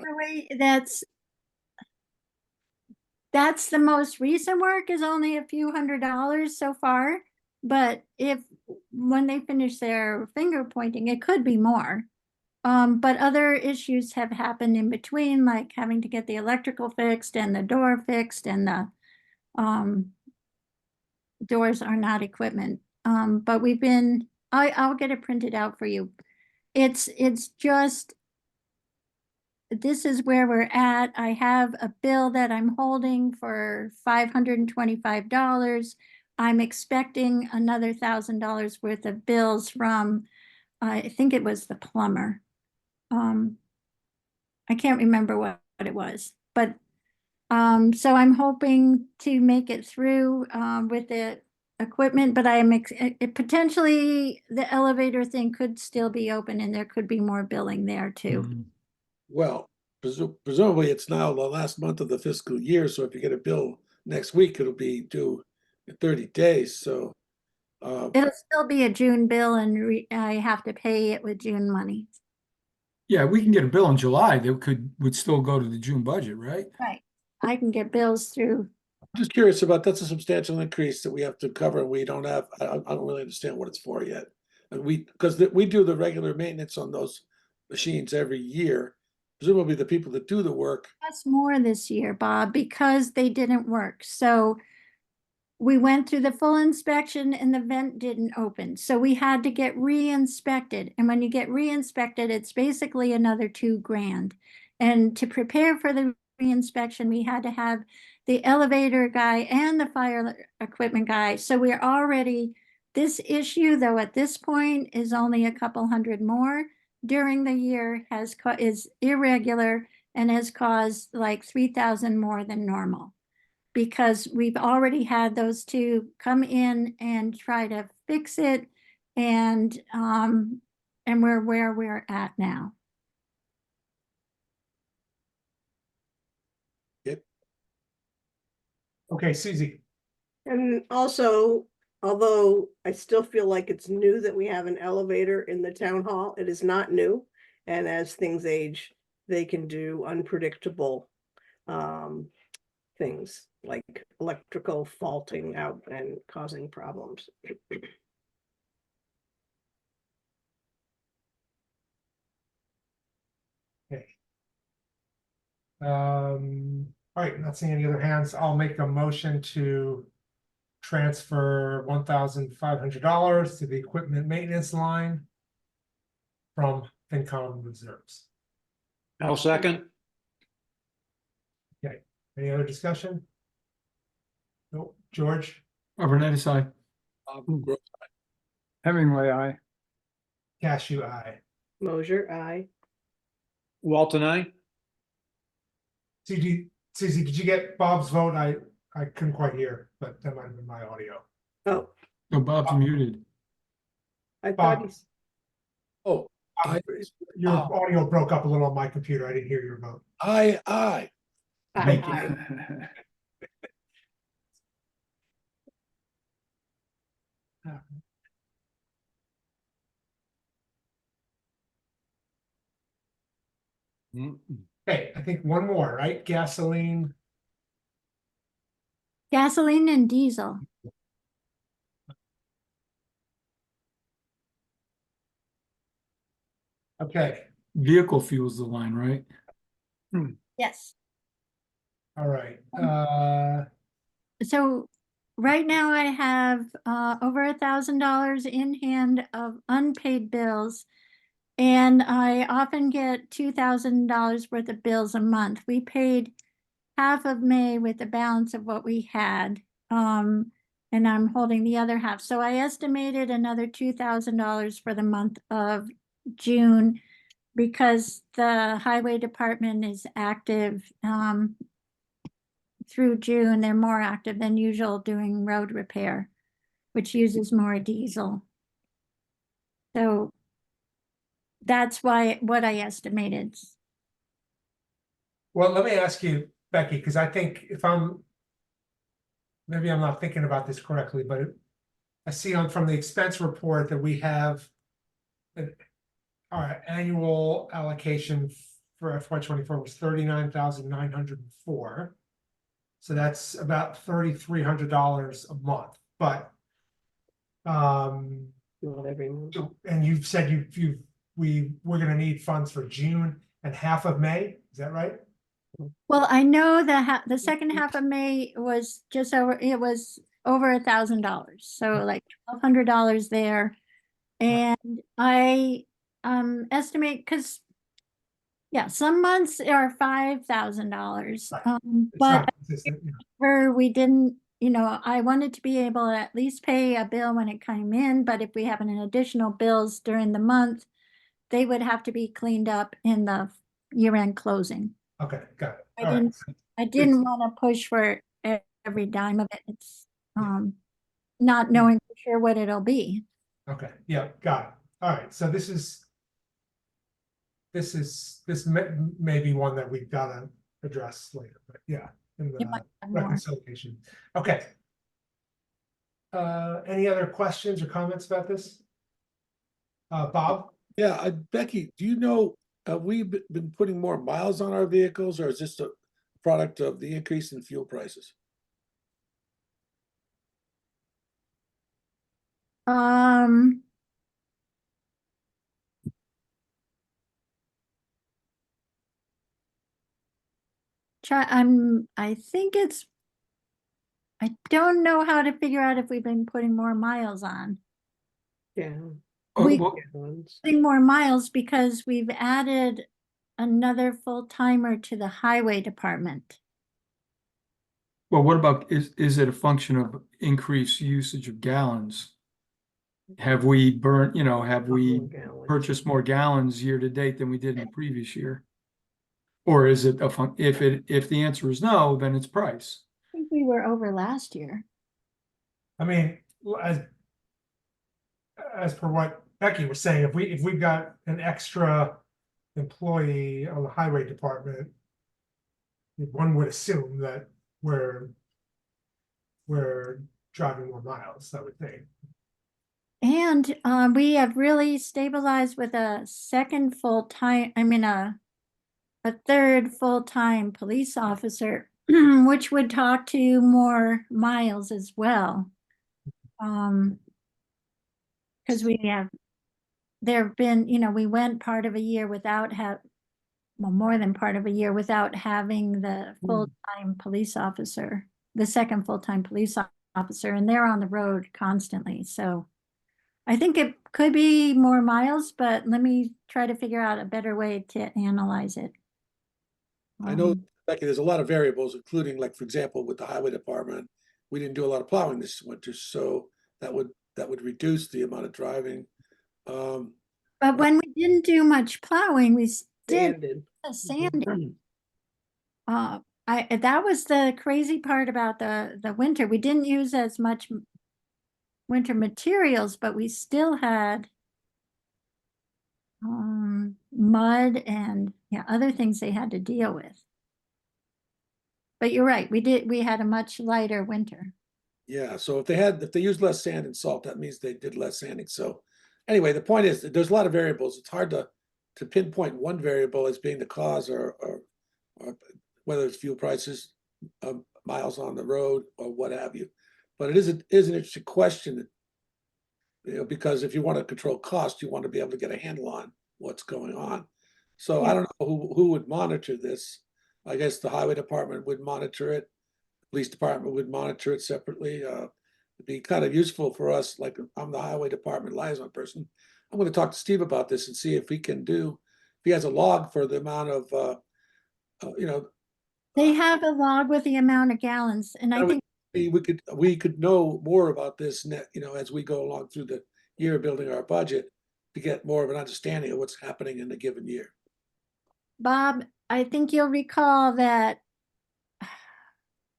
That's the most recent work is only a few $100s so far. But when they finish their finger pointing, it could be more. But other issues have happened in between, like having to get the electrical fixed and the door fixed, and the doors are not equipment. But I'll get it printed out for you. It's just, this is where we're at. I have a bill that I'm holding for $525. I'm expecting another $1,000 worth of bills from, I think it was the plumber. I can't remember what it was, but so I'm hoping to make it through with the equipment, but potentially the elevator thing could still be open and there could be more billing there too. Mhm. Well, presumably it's now the last month of the fiscal year, so if you get a bill next week, it'll be due in 30 days, so. It'll still be a June bill and I have to pay it with June money. Yeah, we can get a bill in July that would still go to the June budget, right? Right. I can get bills through. I'm just curious about, that's a substantial increase that we have to cover, and we don't have, I don't really understand what it's for yet. And because we do the regular maintenance on those machines every year. Presumably the people that do the work, Plus more this year, Bob, because they didn't work. So we went through the full inspection and the vent didn't open. So we had to get re-inspected. And when you get re-inspected, it's basically another $2,000. And to prepare for the re-inspection, we had to have the elevator guy and the fire equipment guy. So we're already, this issue though, at this point is only a couple hundred more during the year is irregular and has caused like 3,000 more than normal, because we've already had those two come in and try to fix it, and we're where we're at now. Okay, Susie. And also, although I still feel like it's new that we have an elevator in the town hall, it is not new. And as things age, they can do unpredictable things like electrical faulting out and causing problems. Okay. All right, not seeing any other hands. I'll make a motion to transfer $1,500 to the equipment maintenance line from FinCom reserves. I'll second. Okay, any other discussion? Nope. George, Abernetty, aye. Hemingway, aye. Cashew, aye. Mosier, aye. Walton, I. Susie, did you get Bob's vote? I couldn't quite hear, but that might have been my audio. Oh, No, Bob's muted. I thought Bob. he's, oh, I, Your Oh. audio broke up a little on my computer. I didn't hear your vote. I, Thank you. aye. Okay, I think one more, right? Gasoline. Gasoline and diesel. Okay, Vehicle fuels the line, right? Yes. all right. So right now I have over $1,000 in hand of unpaid bills. And I often get $2,000 worth of bills a month. We paid half of May with the balance of what we had. And I'm holding the other half. So I estimated another $2,000 for the month of June, because the highway department is active through June. They're more active than usual doing road repair, which uses more diesel. So that's what I estimated. Well, let me ask you, Becky, because I think maybe I'm not thinking about this correctly, but I see from the expense report that we have our annual allocation for FY24 was $39,904. So that's about $3,300 a month, but Not every month. and you've said you've we're gonna need funds for June and half of May, is that right? Well, I know the second half of May was just over, it was over $1,000, so like $1,200 there. And I estimate, because yeah, some months are $5,000. Right. It's But not consistent, yeah. we didn't, I wanted to be able to at least pay a bill when it came in, but if we have an additional bills during the month, they would have to be cleaned up in the year-end closing. Okay, got it. I All right. didn't, I didn't want to push for every dime of it. It's not knowing for sure what it'll be. Okay, yeah, got it. All right, so this may be one that we've gotta address later, but yeah, in You might the have more. reconciliation. Okay. Any other questions or comments about this? Bob? Yeah, Becky, do you know, have we been putting more miles on our vehicles, or is this a product of the increase in fuel prices? Um, I think I don't know how to figure out if we've been putting more miles on. Yeah. We Well, putting more miles because we've added another full timer to the highway department. well, what about, is it a function of increased usage of gallons? Have we burnt, have we purchased more gallons year to date than we did in the previous year? Or is it if the answer is no, then it's price. I think we were over last year. I mean, as per what Becky was saying, if we've got an extra employee on the highway department, one would assume that we're driving more miles, I would think. And we have really stabilized with a second full-time, a third full-time police officer, which would talk to more miles as well. Because there have been, we went part of a year without more than part of a year without having the full-time police officer, the second full-time police officer, and they're on the road constantly. So I think it could be more miles, but let me try to figure out a better way to analyze it. I know, Um, Becky, there's a lot of variables, including, like, for example, with the highway department, we didn't do a lot of plowing this winter, so that would reduce the amount of driving. But when we didn't do much plowing, we did Sanded. sanding. That was the crazy part about the winter. We didn't use as much winter materials, but we still had mud and other things they had to deal with. But you're right, we had a much lighter winter. Yeah, so if they used less sand and salt, that means they did less sanding. So anyway, the point is that there's a lot of variables. It's hard to pinpoint one variable as being the cause, or whether it's fuel prices, miles on the road, or what have you. But it is an interesting question, because if you want to control cost, you want to be able to get a handle on what's going on. So I don't know who would monitor this. I guess the highway department would monitor it. Police department would monitor it separately. It'd be kind of useful for us, like, I'm the highway department liaison person. I'm going to talk to Steve about this and see if he has a log for the amount of, They have a log with the amount of gallons, and I think we could know more about this, as we go along through the year building our budget, to get more of an understanding of what's happening in a given year. Bob, I think you'll recall that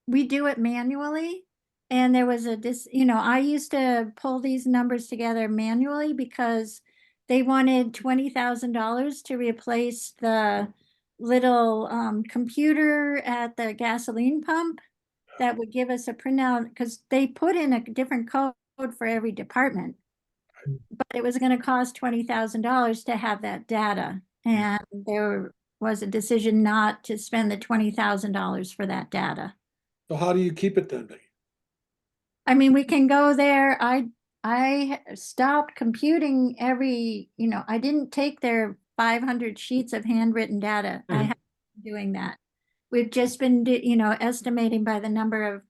we do it manually. And there was I used to pull these numbers together manually because they wanted $20,000 to replace the little computer at the gasoline pump that would give us a printout, because they put in a different code for every department. But it was going to cost $20,000 to have that data. And there was a decision not to spend the $20,000 for that data. So how do you keep it then, Becky? I mean, we can go there. I I stopped computing every, I didn't take their 500 sheets of handwritten data. I Mhm. haven't been doing that. We've just been, estimating by the number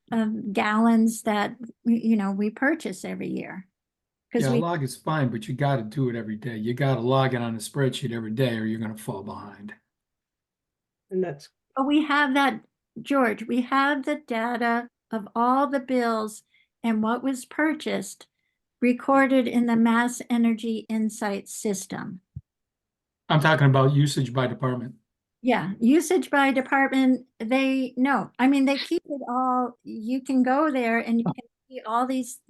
of gallons that, we purchase every year. Because Yeah, we, log is fine, but you gotta do it every day. You gotta log it on a spreadsheet every day or you're gonna fall behind. And that's, but we have that, George, we have the data of all the bills and what was purchased recorded in the Mass Energy Insight system. I'm talking about usage by department. Yeah, usage by department, they keep it all, you can go there and you can see all these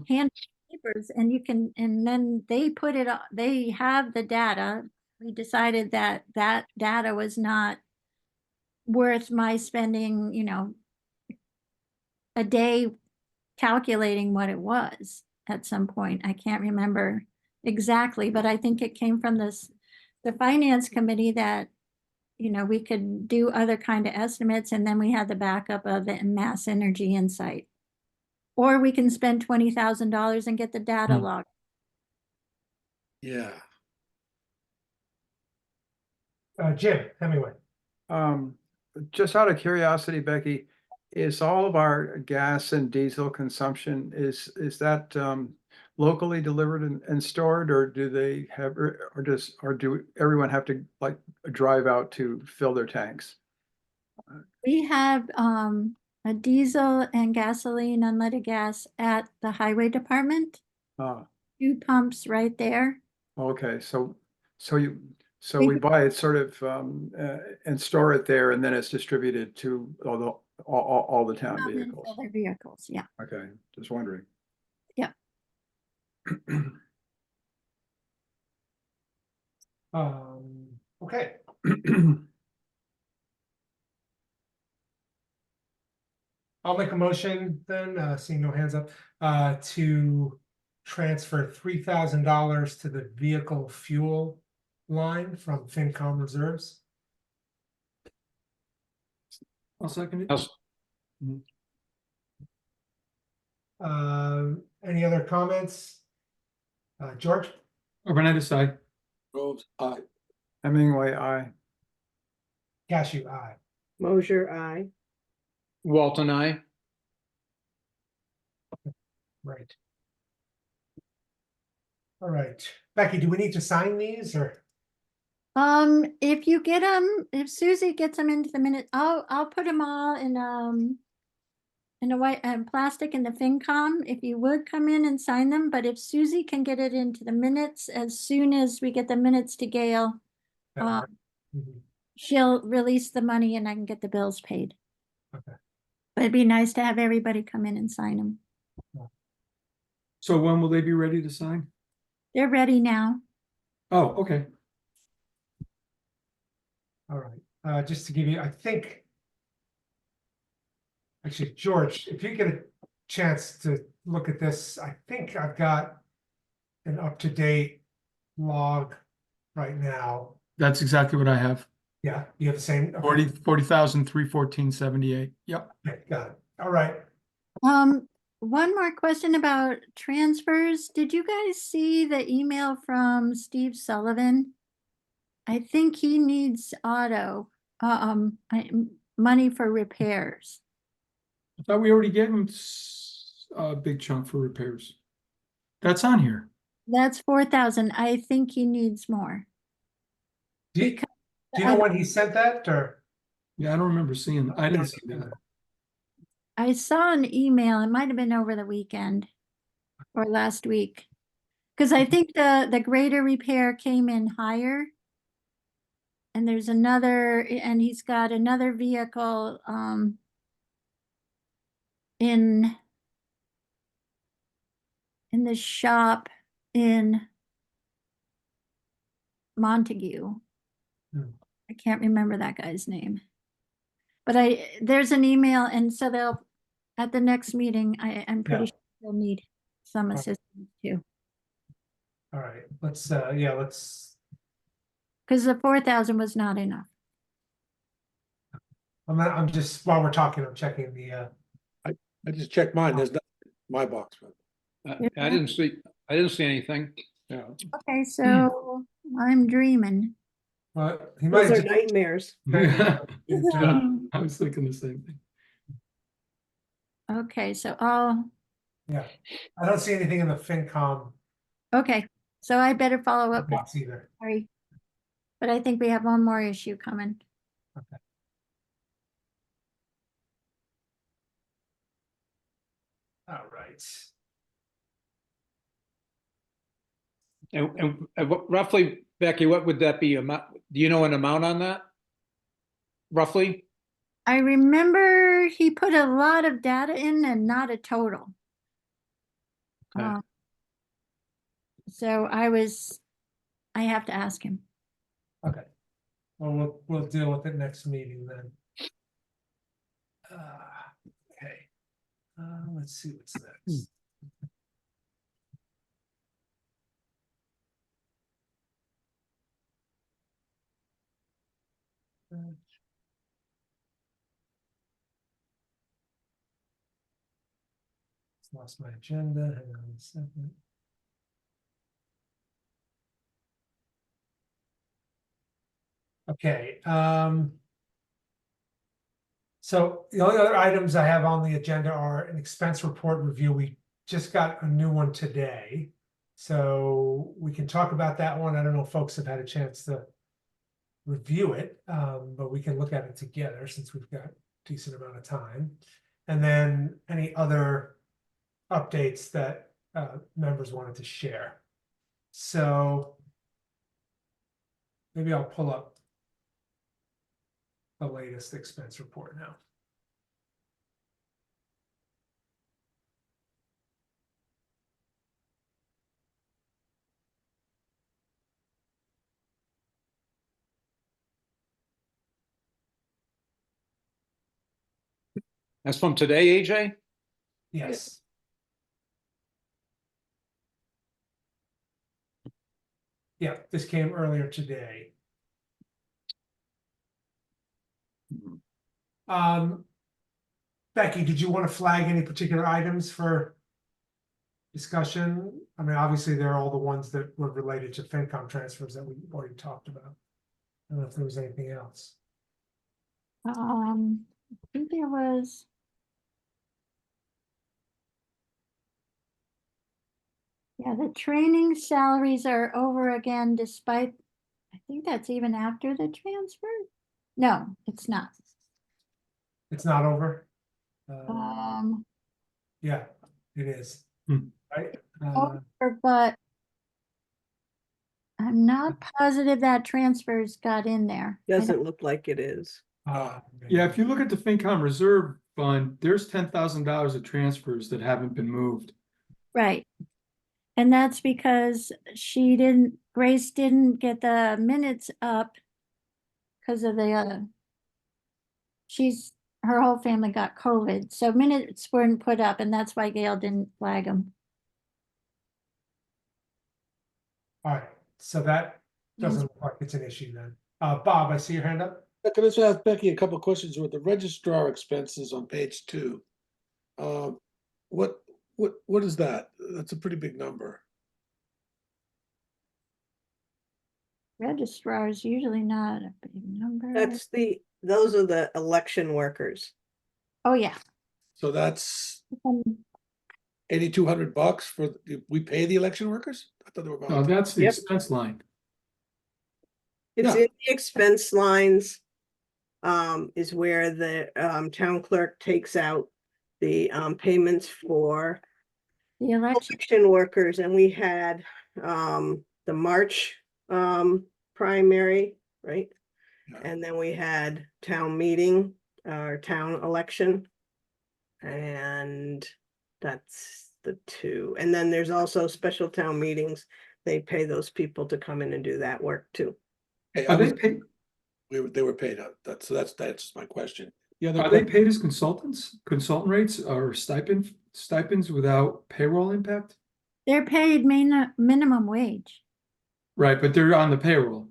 hand papers and and then they put it, they have the data. We decided that that data was not worth my spending, a day calculating what it was at some point. I can't remember exactly, but I think it came from the finance committee that, we could do other kind of estimates and then we had the backup of the Mass Energy Insight. Or we can spend $20,000 and get the data log. Yeah. Jim Hemingway. Just out of curiosity, Becky, is all of our gas and diesel consumption, is that locally delivered and stored, or do they have, or do everyone have to like drive out to fill their tanks? We have a diesel and gasoline unleaded gas at the highway department, Ah, 2 pumps right there. okay, so we We- buy it sort of and store it there, and then it's distributed to all the town Come and vehicles. fill their vehicles, yeah. Okay, just wondering. Yeah. Okay, I'll make a motion then, seeing no hands up, to transfer $3,000 to the vehicle fuel line from FinCom reserves. I'll second it. Yes. Any other comments? George? Urbanite side. Groves, aye. Hemingway, aye. Cashew, aye. Mosier, aye. Walton, I. Right. All right, Becky, do we need to sign these or? If you get them, if Susie gets them into the minute, I'll put them all in a white plastic in the FinCom, if you would come in and sign them, but if Susie can get it into the minutes, as soon as we get the minutes to Gail, Mhm. she'll release the money and I can get the bills paid. Okay. But it'd be nice to have everybody come in and sign them. So when will they be ready to sign? They're ready now. Oh, okay. All right, just to give you, I think. Actually, George, if you get a chance to look at this, I think I've got an up-to-date log right now. That's exactly what I have. Yeah, you have the same? Okay. 40,314.78. Yep. Okay, got it. All right. One more question about transfers. Did you guys see the email from Steve Sullivan? I think he needs money for repairs. I thought we already gave him a big chunk for repairs. That's on here. That's 4,000. I think he needs more. Do you know when he sent that or? Yeah, I don't remember seeing, I didn't see that. I saw an email, it might have been over the weekend or last week. Because I think the greater repair came in higher. And there's another, and he's got another vehicle in the shop in Montague. Hmm. I can't remember that guy's name. But there's an email, and so they'll, at the next meeting, I'm pretty Yeah. sure they'll need some assistance too. All right, let's, Because the 4,000 was not enough. I'm just, while we're talking, I'm checking the, I just checked mine. There's nothing in my box. But I didn't see anything. Yeah. Okay, so I'm dreaming. But he might Those are just. nightmares. Yeah, I was thinking the same thing. Okay, so I'll, Yeah, I don't see anything in the FinCom okay, so I better follow up with box either. Harry. But I think we have one more issue coming. All right. And roughly, Becky, what would that be? Amount? Do you know an amount on that? Roughly? I remember he put a lot of data in and not a total. Okay. So I have to ask him. Okay. Well, we'll deal with it next meeting then. Okay. Let's see what's next. Lost my agenda. Hang on a second. Okay, so the only other items I have on the agenda are an expense report review. We just got a new one today. So we can talk about that one. I don't know if folks have had a chance to review it, but we can look at it together since we've got a decent amount of time. And then any other updates that members wanted to share. So maybe I'll pull up the latest expense report now. That's from today, AJ? Yes. Yeah, this came earlier today. Becky, did you want to flag any particular items for discussion? I mean, obviously, they're all the ones that were related to FinCom transfers that we already talked about. I don't know if there was anything else. I think there was. Yeah, the training salaries are over again despite, I think that's even after the transfer. No, it's not. It's not over? Um, Yeah, it is. Hmm. Right? over, but I'm not positive that transfers got in there. I don't- Doesn't look like it is. Yeah, if you look at the FinCom reserve fund, there's $10,000 of transfers that haven't been moved. Right. And that's because Grace didn't get the minutes up because of the, her whole family got COVID. So minutes weren't put up and that's why Gail didn't flag them. All right, so that doesn't look like it's an issue then. Bob, I see your hand up. Can I just ask Becky a couple of questions with the registrar expenses on page 2? What is that? That's a pretty big number. Registrar is usually not a big number. Those are the election workers. Oh, yeah. So that's Um, $8,200 for, we pay the election workers? I thought they were No, volunteer. that's the Yep. expense line. It's Yeah. in the expense lines. Is where the town clerk takes out the payments for The election, election workers, and we had the March primary, right? Yeah. And then we had town meeting, or town election. And that's the 2. And then there's also special town meetings. They pay those people to come in and do that work too. Hey, Are they paid, they were paid out. So that's just my question. The other are they que- paid as consultants, consultant rates or stipends without payroll impact? they're paid minimum wage. Right, but they're on the payroll.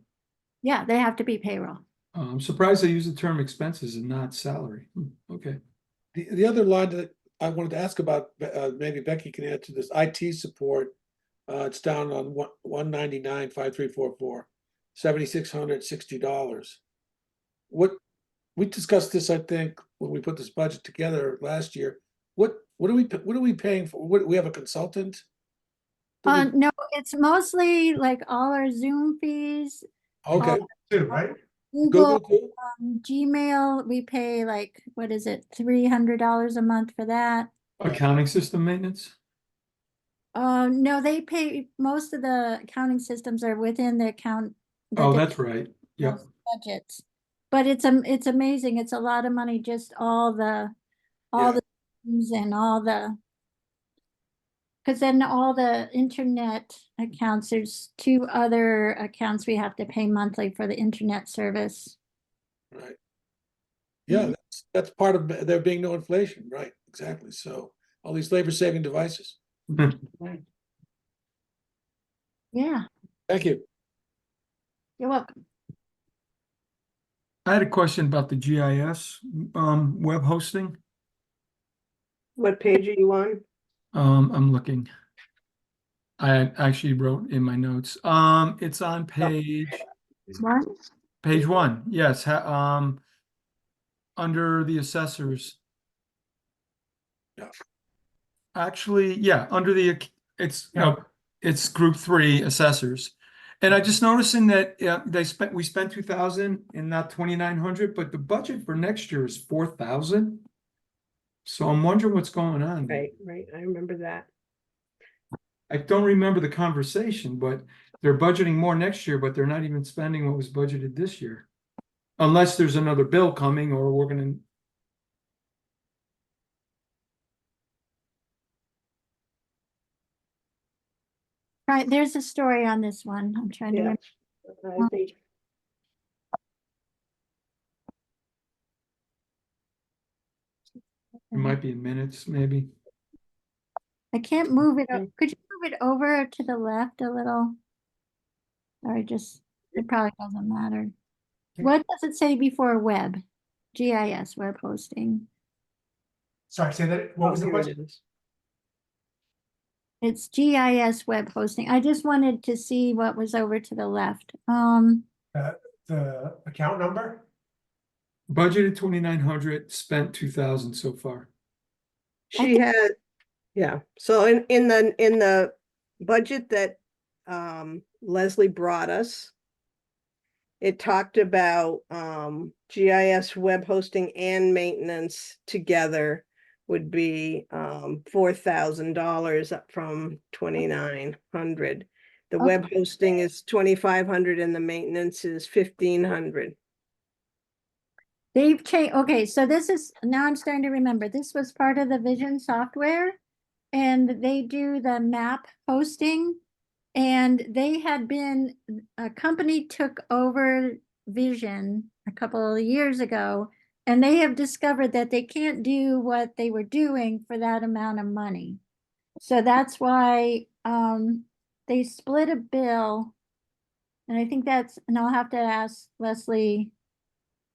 Yeah, they have to be payroll. I'm surprised they use the term expenses and not salary. Okay. the other line that I wanted to ask about, maybe Becky can answer this, IT support. It's down on 199, 5344, $7,660. What, we discussed this, I think, when we put this budget together last year. What are we paying for? What, we have a consultant? Do we- No, it's mostly like all our Zoom fees, Okay, Too, right? Google Google, too? Gmail, we pay like, what is it, $300 a month for that. Accounting system maintenance? No, they pay, most of the accounting systems are within the account. the Oh, that's right. Yep. Budgets. But it's amazing. It's a lot of money, just all Yeah. the Zooms and all the, because then all the internet accounts, there's 2 other accounts we have to pay monthly for the internet service. Right. Yeah, that's part of there being no inflation, right? Exactly. So all these labor saving devices. Yeah, Thank you. you're welcome. I had a question about the GIS web hosting. What page are you on? I'm looking. I actually wrote in my notes. It's on What? page 1. Yes, under the assessors. Yeah. Actually, yeah, under the it's Yeah. no, it's group 3 assessors. And I just noticing that we spent 2,000 and not 2,900, but the budget for next year is 4,000. So I'm wondering what's going on. Right, I remember that. I don't remember the conversation, but they're budgeting more next year, but they're not even spending what was budgeted this year. Unless there's another bill coming or we're gonna. Right, there's a story on this one. I'm trying to Yeah. remember. I think It might be in minutes, maybe. I can't move it. Okay. Could you move it over to the left a little? Or it probably doesn't matter. Okay. What does it say before web? GIS, web hosting. Sorry, say that, what was the here it question? is. It's GIS web hosting. I just wanted to see what was over to the left. The account number? Budgeted 2,900, spent 2,000 so far. She had, yeah, so in the budget that Leslie brought us, it talked about GIS web hosting and maintenance together would be $4,000 up from 2,900. The Okay. web hosting is 2,500 and the maintenance is 1,500. They've changed. Okay, so now I'm starting to remember. This was part of the Vision software, and they do the map hosting. And a company took over Vision a couple of years ago, and they have discovered that they can't do what they were doing for that amount of money. So that's why they split a bill. And I think and I'll have to ask Leslie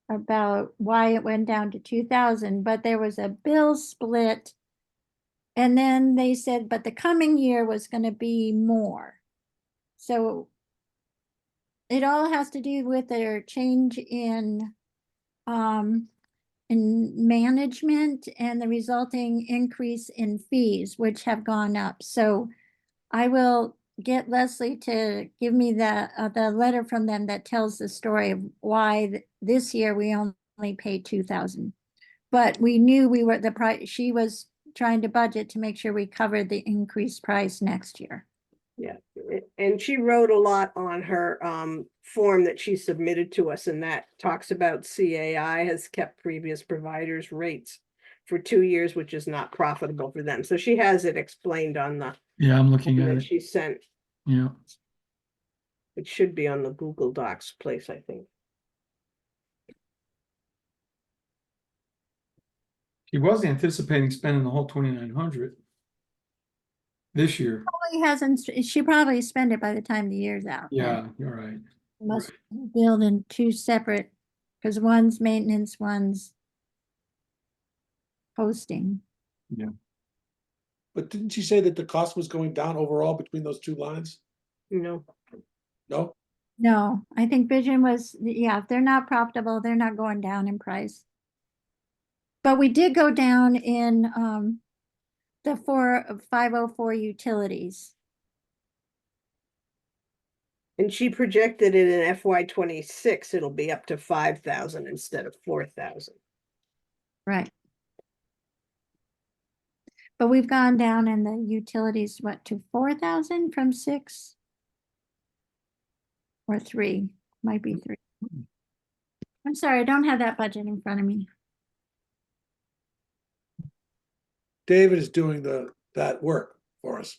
about why it went down to 2,000, but there was a bill split. And then they said, but the coming year was going to be more. So it all has to do with their change in management and the resulting increase in fees, which have gone up. So I will get Leslie to give me the letter from them that tells the story of why this year we only paid 2,000. But we knew the price, she was trying to budget to make sure we covered the increased price next year. Yeah, and she wrote a lot on her form that she submitted to us, and that talks about CAI has kept previous providers' rates for 2 years, which is not profitable for them. So she has it explained on the Yeah, I'm looking form at that it. she sent. Yeah. It should be on the Google Docs place, I think. He was anticipating spending the whole 2,900 this year. She probably spent it by the time the year's out. Yeah, you're right. Must build in 2 separate, because one's maintenance, one's hosting. But didn't she say that the cost was going down overall between those two lines? No, No? No, I think Vision was, yeah, if they're not profitable, they're not going down in price. But we did go down in the 504 utilities. and she projected it in FY 26, it'll be up to 5,000 instead of 4,000. Right. But we've gone down in the utilities, what, to 4,000 from 6? Or 3, might be 3. I'm sorry, I don't have that budget in front of me. David is doing that work for us.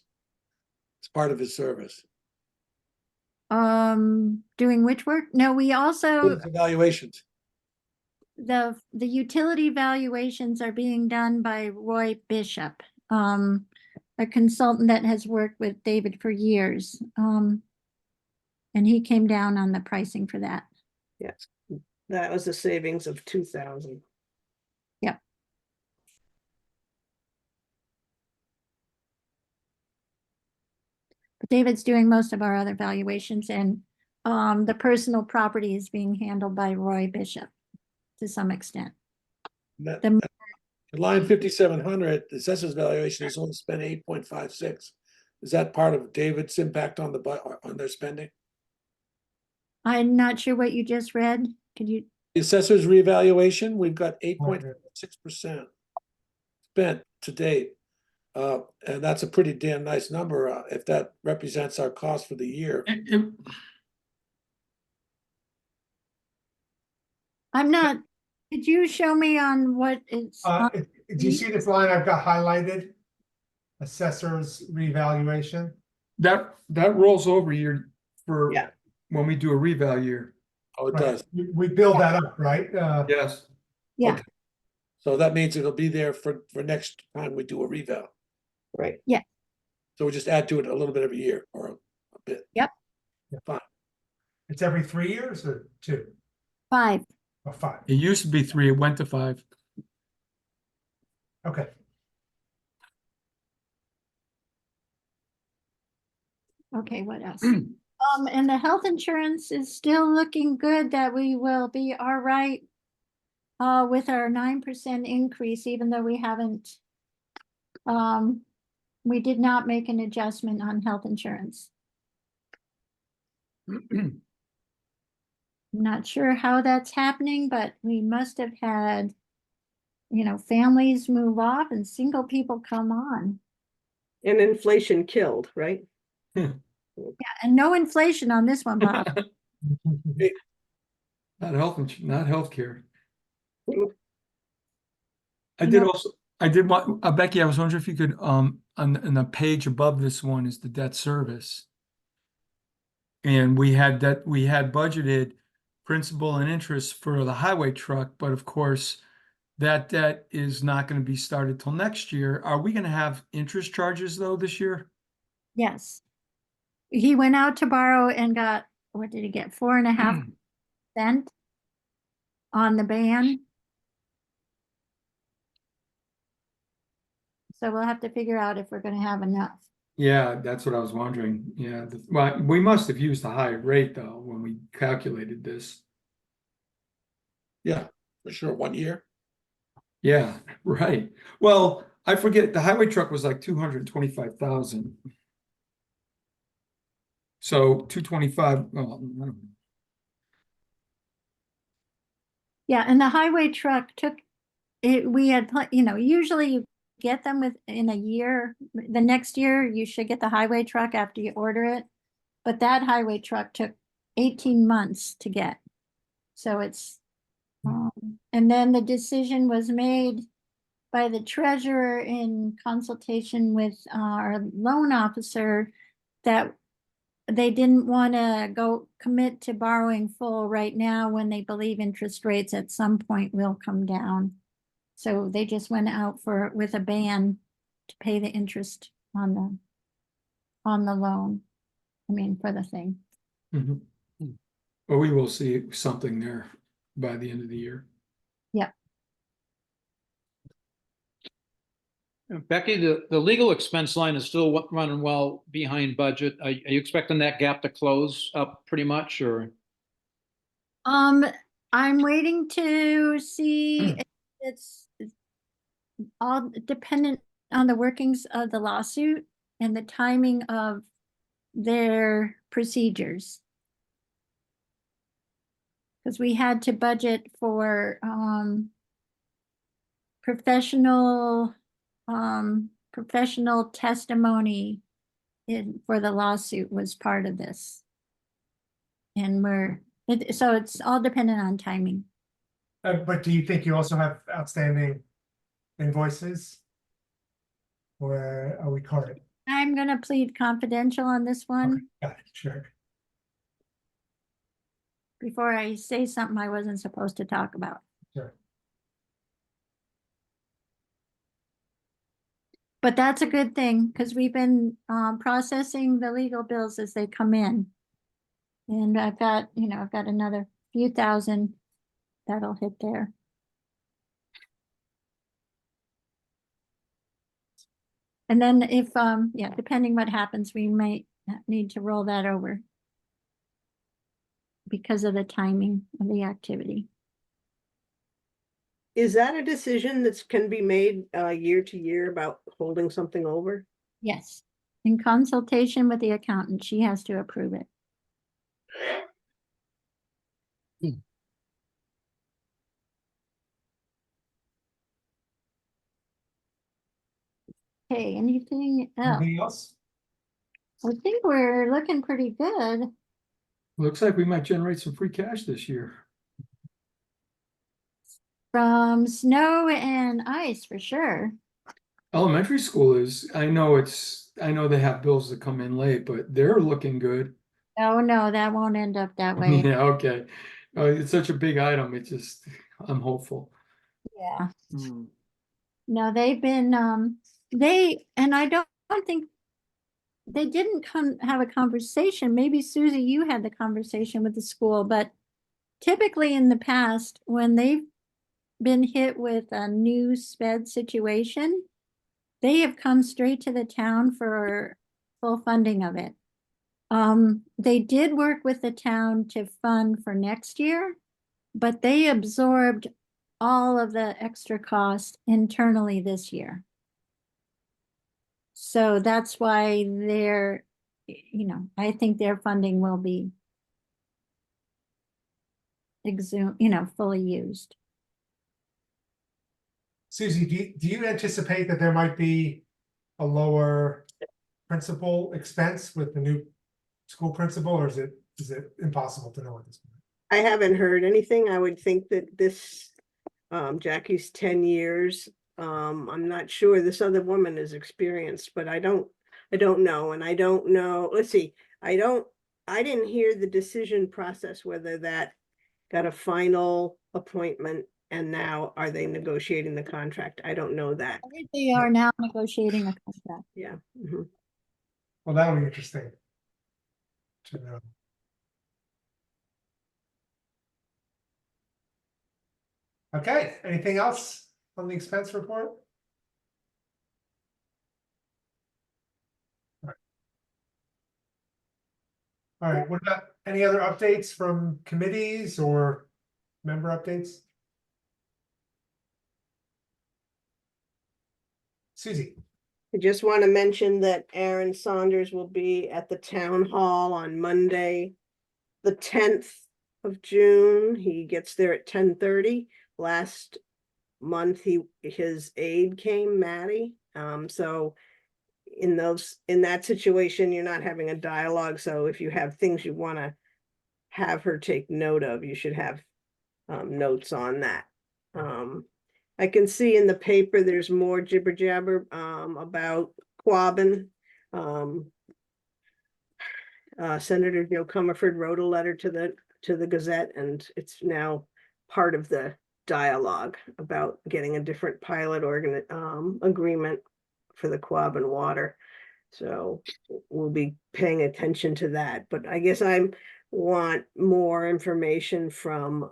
It's part of his service. Doing which work? No, we also, His evaluations. the utility valuations are being done by Roy Bishop, a consultant that has worked with David for years. And he came down on the pricing for that. Yes, that was a savings of 2,000. Yep. But David's doing most of our other valuations, and the personal property is being handled by Roy Bishop to some extent. That- The- Line 5,700, the assessor's valuation is only spent 8.56. Is that part of David's impact on on their spending? I'm not sure what you just read. Could you? The assessor's revaluation, we've got 8.6% spent to date. And that's a pretty damn nice number, if that represents our cost for the year. I'm not, could you show me on what is? Do you see this line I've got highlighted? Assessor's revaluation. That rolls over year for Yeah. when we do a reval year. Oh, it Right. does. We build that up, right? Yes. Yeah, Okay. So that means it'll be there for next time we do a reval. Right. So we just add to it a little bit every year or a bit. Yep. Fine. It's every 3 years or 2 5. or 5? It used to be 3, it went to 5. Okay. Okay, what else? And the health insurance is still looking good that we will be all right with our 9% increase, even though we haven't, we did not make an adjustment on health insurance. I'm not sure how that's happening, but we must have had, families move off and single people come on. And inflation killed, right? Yeah, and no inflation on this one, Bob. Not healthcare. I You did know- also, I did want, Becky, I was wondering if you could, on the page above this one is the debt service. And we had budgeted principal and interest for the highway truck, but of course, that debt is not going to be started till next year. Are we going to have interest charges though this year? Yes. He went out to borrow and got, what did he get? 4.5% on the ban. So we'll have to figure out if we're gonna have enough. Yeah, that's what I was wondering. Yeah, well, we must have used a higher rate though when we calculated this. Yeah, for sure. 1 year. Yeah, right. Well, I forget, the highway truck was like 225,000. So 225, well, I don't know. Yeah, and the highway truck took, we had, usually you get them within a year. The next year, you should get the highway truck after you order it. But that highway truck took 18 months to get. So it's, and then the decision was made by the treasurer in consultation with our loan officer that they didn't want to go commit to borrowing full right now when they believe interest rates at some point will come down. So they just went out with a ban to pay the interest on the loan. I mean, for the thing. Mhm. Well, we will see something there by the end of the year. Yep. Becky, the legal expense line is still running well behind budget. Are you expecting that gap to close up pretty much, or? I'm waiting to see, it's all dependent on the workings of the lawsuit and the timing of their procedures. Because we had to budget for professional professional testimony for the lawsuit was part of this. And so it's all dependent on timing. But do you think you also have outstanding invoices? Or are we current? I'm gonna plead confidential on this one Got it, sure. before I say something I wasn't supposed to talk about. Sure. But that's a good thing, because we've been processing the legal bills as they come in. And I've got another few thousand that'll hit there. And then if, yeah, depending what happens, we might need to roll that over because of the timing of the activity. Is that a decision that can be made year to year about holding something over? Yes, in consultation with the accountant, she has to approve it. Okay, anything else? Anything else? I think we're looking pretty good. Looks like we might generate some free cash this year. From snow and ice for sure. Elementary school is, I know they have bills that come in late, but they're looking good. Oh, no, that won't end up that way. Yeah, okay. It's such a big item. It just, I'm hopeful. Yeah. Hmm. No, they've been, and I don't think they didn't have a conversation. Maybe Susie, you had the conversation with the school, but typically in the past, when they've been hit with a new sped situation, they have come straight to the town for full funding of it. They did work with the town to fund for next year, but they absorbed all of the extra cost internally this year. So that's why I think their funding will be fully used. Susie, do you anticipate that there might be a lower principal expense with the new school principal, or is it impossible to know at this point? I haven't heard anything. I would think that this, Jackie's 10 years, I'm not sure this other woman is experienced, but I don't know. And I don't know, let's see, I didn't hear the decision process, whether that got a final appointment and now are they negotiating the contract? I don't know that. I think they are now negotiating a contract. Yeah. Mhm. Well, that'll be interesting to know. Okay, anything else on the expense report? All right, what about any other updates from committees or member updates? Susie. I just want to mention that Aaron Saunders will be at the town hall on Monday, the 10th of June. He gets there at 10:30. Last month, his aide came, Maddie. So in that situation, you're not having a dialogue. So if you have things you want to have her take note of, you should have notes on that. I can see in the paper there's more jibber jabber about Quabbin. Senator Joe Comerford wrote a letter to the Gazette, and it's now part of the dialogue about getting a different pilot agreement for the Quabbin water. So we'll be paying attention to that. But I guess I want more information from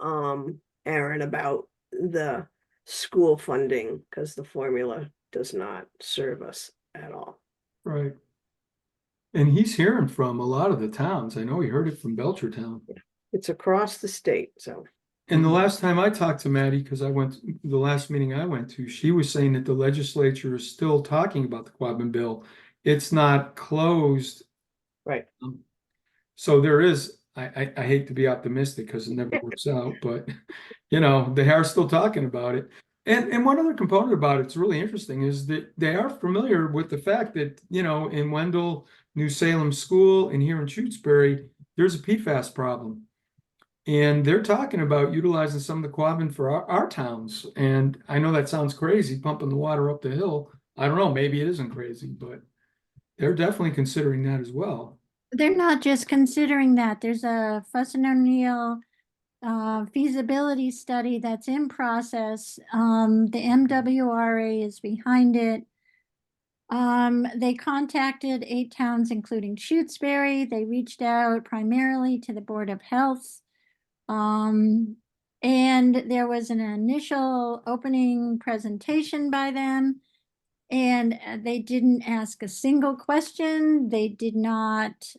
Aaron about the school funding, because the formula does not serve us at all. Right. And he's hearing from a lot of the towns. I know he heard it from Belchertown. It's across the state, so. And the last time I talked to Maddie, because the last meeting I went to, she was saying that the legislature is still talking about the Quabbin bill. It's not closed. Right. So there is, I hate to be optimistic because it never works out, but you know, they are still talking about it. And one other component about it's really interesting is that they are familiar with the fact that, you know, in Wendell, New Salem School, and here in Shutesbury, there's a PFAS problem. And they're talking about utilizing some of the Quabbin for our towns. And I know that sounds crazy, pumping the water up the hill. I don't know, maybe it isn't crazy, but they're definitely considering that as well. They're not just considering that. There's a Fuss and O'Neill feasibility study that's in process. The MWRA is behind it. They contacted 8 towns, including Shutesbury. They reached out primarily to the Board of Health. And there was an initial opening presentation by them. And they didn't ask a single question. They did not,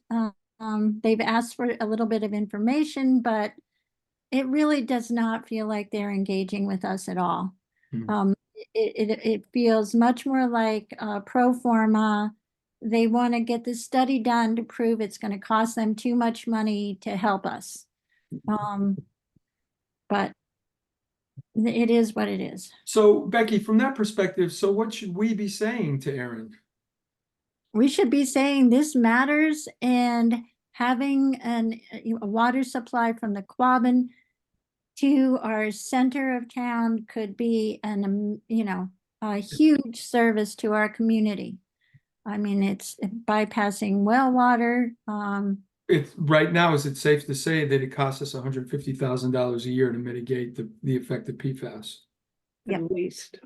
they've asked for a little bit of information, but it really does not feel like they're engaging with us at all. Hmm. It feels much more like pro forma. They want to get this study done to prove it's going to cost them too much money to help us. But it is what it is. So Becky, from that perspective, so what should we be saying to Aaron? We should be saying this matters, and having a water supply from the Quabbin to our center of town could be a huge service to our community. I mean, it's bypassing well water. It's right now, is it safe to say that it costs us $150,000 a year to mitigate the effect of PFAS? Yep. At least.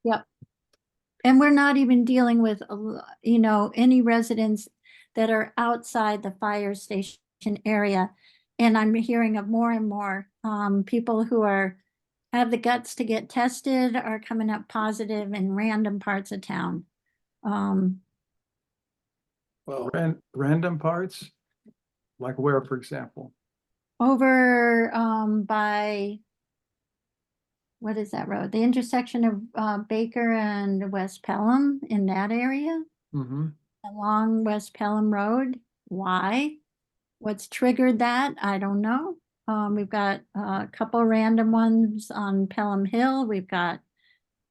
Yep. And we're not even dealing with, any residents that are outside the fire station area. And I'm hearing of more and more people who have the guts to get tested are coming up positive in random parts of town. Well, Random parts, like where, for example? Over by, what is that road? The intersection of Baker and West Pelham, in that area, Mm-hmm. along West Pelham Road. Why? What's triggered that? I don't know. We've got a couple random ones on Pelham Hill. We've got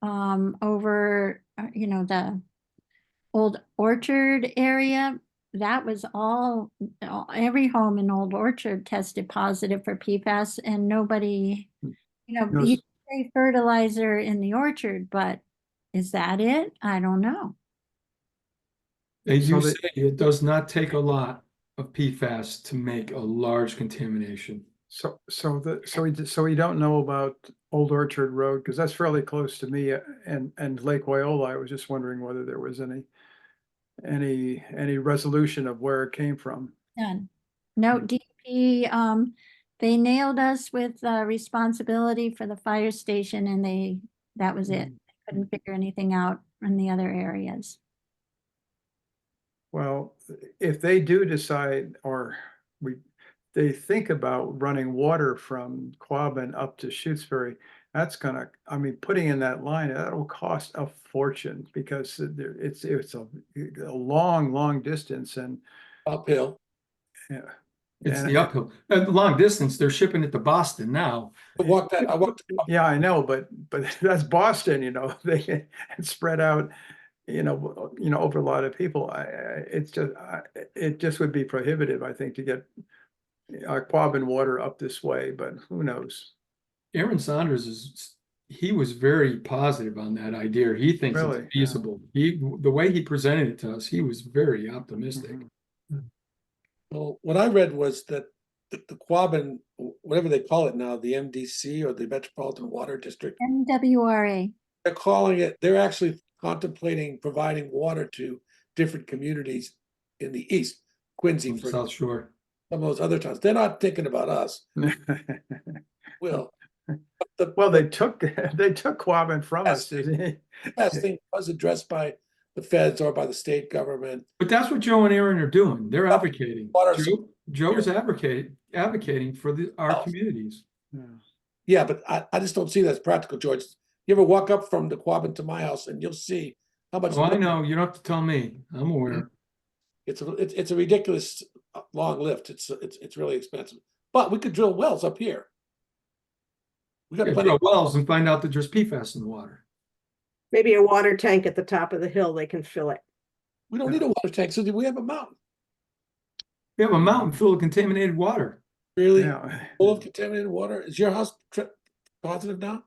over, the Old Orchard area. That was every home in Old Orchard tested positive for PFAS, and nobody, No, you say fertilizer in the orchard, but is that it? I don't know. They So do say it does not take a lot of PFAS to make a large contamination. So we don't know about Old Orchard Road, because that's fairly close to me, and Lake Wyola. I was just wondering whether there was any resolution of where it came from. None. No, DP, they nailed us with responsibility for the fire station, and that was it. They couldn't figure anything out in the other areas. Well, if they do decide, or they think about running water from Quabbin up to Shutesbury, that's gonna, I mean, putting in that line, that'll cost a fortune, because it's a long distance, and uphill. yeah. It's And the uphill. At long distance, they're shipping it to Boston now. I walked. yeah, I know, but that's Boston, they spread out, over a lot of people. It just would be prohibitive, I think, to get Quabbin water up this way, but who knows? Aaron Saunders he was very positive on that idea. He thinks Really? it's feasible. The way he presented it to us, he was very optimistic. Mhm. Well, what I read was that the Quabbin, whatever they call it now, the MDC or the Metropolitan Water District, MWRA. they're actually contemplating providing water to different communities in the east, Quincy, for South Shore. some of those other towns. They're not thinking about us. Will. Well, they took Quabbin from us. Yes. didn't they? Last thing was addressed by the feds or by the state government. But that's what Joe and Aaron are doing. They're advocating. Water Joe is advocating for our communities. Yeah. Yeah, but I just don't see that as practical, George. You ever walk up from the Quabbin to my house and you'll see how much. Oh, I know. You don't have to tell me. I'm aware. It's a ridiculous long lift. It's really expensive. But we could drill wells up here. We got Yeah, plenty drill of wells and find out that there's PFAS in the water. Maybe a water tank at the top of the hill, they can fill it. we don't need a water tank, Susie. We have a mountain. We have a mountain full of contaminated water. Really Yeah. full of contaminated water. Is your house positive now?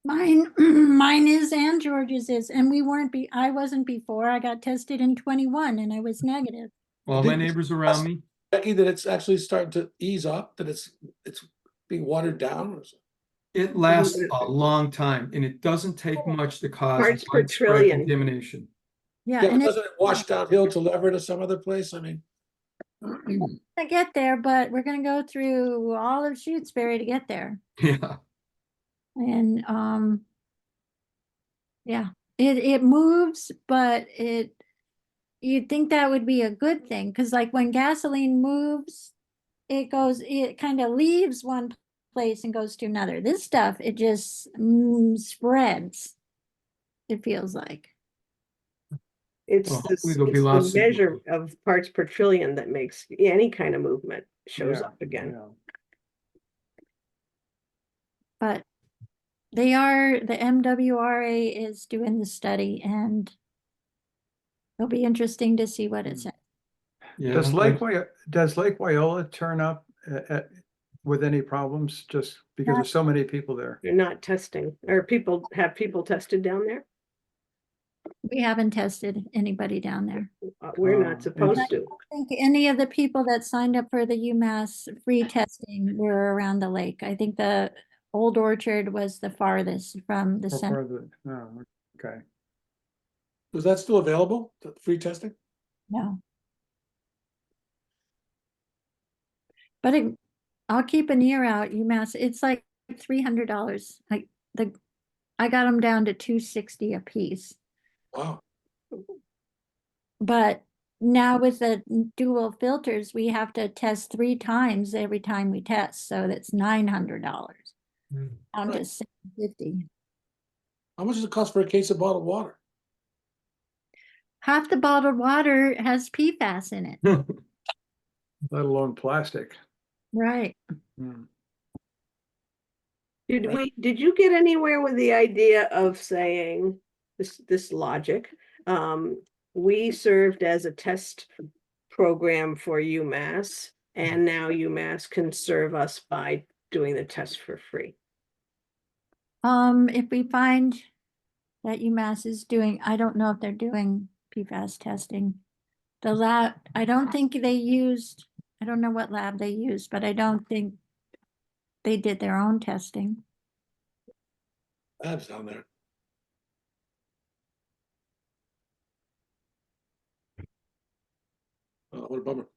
Mine is and George's is, and I wasn't before. I got tested in 21 and I was negative. All my neighbors around me. Becky, that it's actually starting to ease up, that it's being watered down or something? It lasts a long time and it doesn't take much to cause Parts per widespread trillion. contamination. Yeah, Yeah, but and it's doesn't it wash downhill to Leverett or some other place? I mean, gonna get there, but we're gonna go through all of Shutesbury to get there. Yeah. And yeah, it moves, but you'd think that would be a good thing, because like when gasoline moves, it kind of leaves one place and goes to another. This stuff, it just spreads, it feels like. It's Well, this, hopefully there'll be it's lots the of- measure of parts per trillion that makes any kind of movement shows Yeah, up again. yeah. But the MWRA is doing the study, and it'll be interesting to see what it says. Yeah. Does Lake Wyola turn up with any problems just because there's so many people there? You're not testing, or have people tested down there? We haven't tested anybody down there. We're Oh, not supposed I to. don't think any of the people that signed up for the UMass free testing were around the lake. I think the Old Orchard was the farthest from the Or center. further? Oh, okay. is that still available, the free testing? No. But I'll keep an ear out, UMass. It's like $300. I got them down to $260 a piece. Wow. But now with the dual filters, we have to test 3 times every time we test. So that's $900 Mm. down to Right. $750. How much does it cost for a case of bottled water? Half the bottled water has PFAS in it. Let alone plastic. Right. Hmm. Did you get anywhere with the idea of saying this logic? We served as a test program for UMass, and now UMass can serve us by doing the test for free. If we find that UMass is doing, I don't know if they're doing PFAS testing. The lab, I don't think they used, I don't know what lab they used, but I don't think they did their own testing. Labs down there. Oh, what a bummer.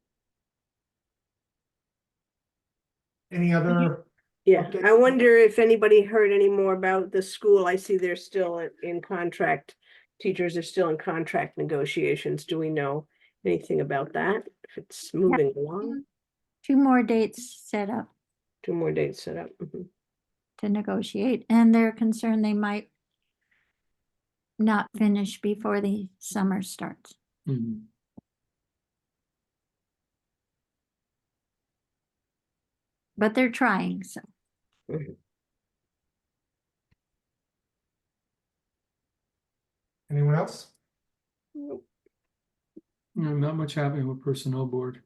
Any other, Yeah, Okay. I wonder if anybody heard any more about the school. I see they're still in contract. Teachers are still in contract negotiations. Do we know anything about that? If it's moving along, 2 more dates set up 2 more dates set up. Mhm. to negotiate, and they're concerned they might not finish before the summer starts. Mhm. But they're trying, so. anyone else? No, not much happening with personnel board.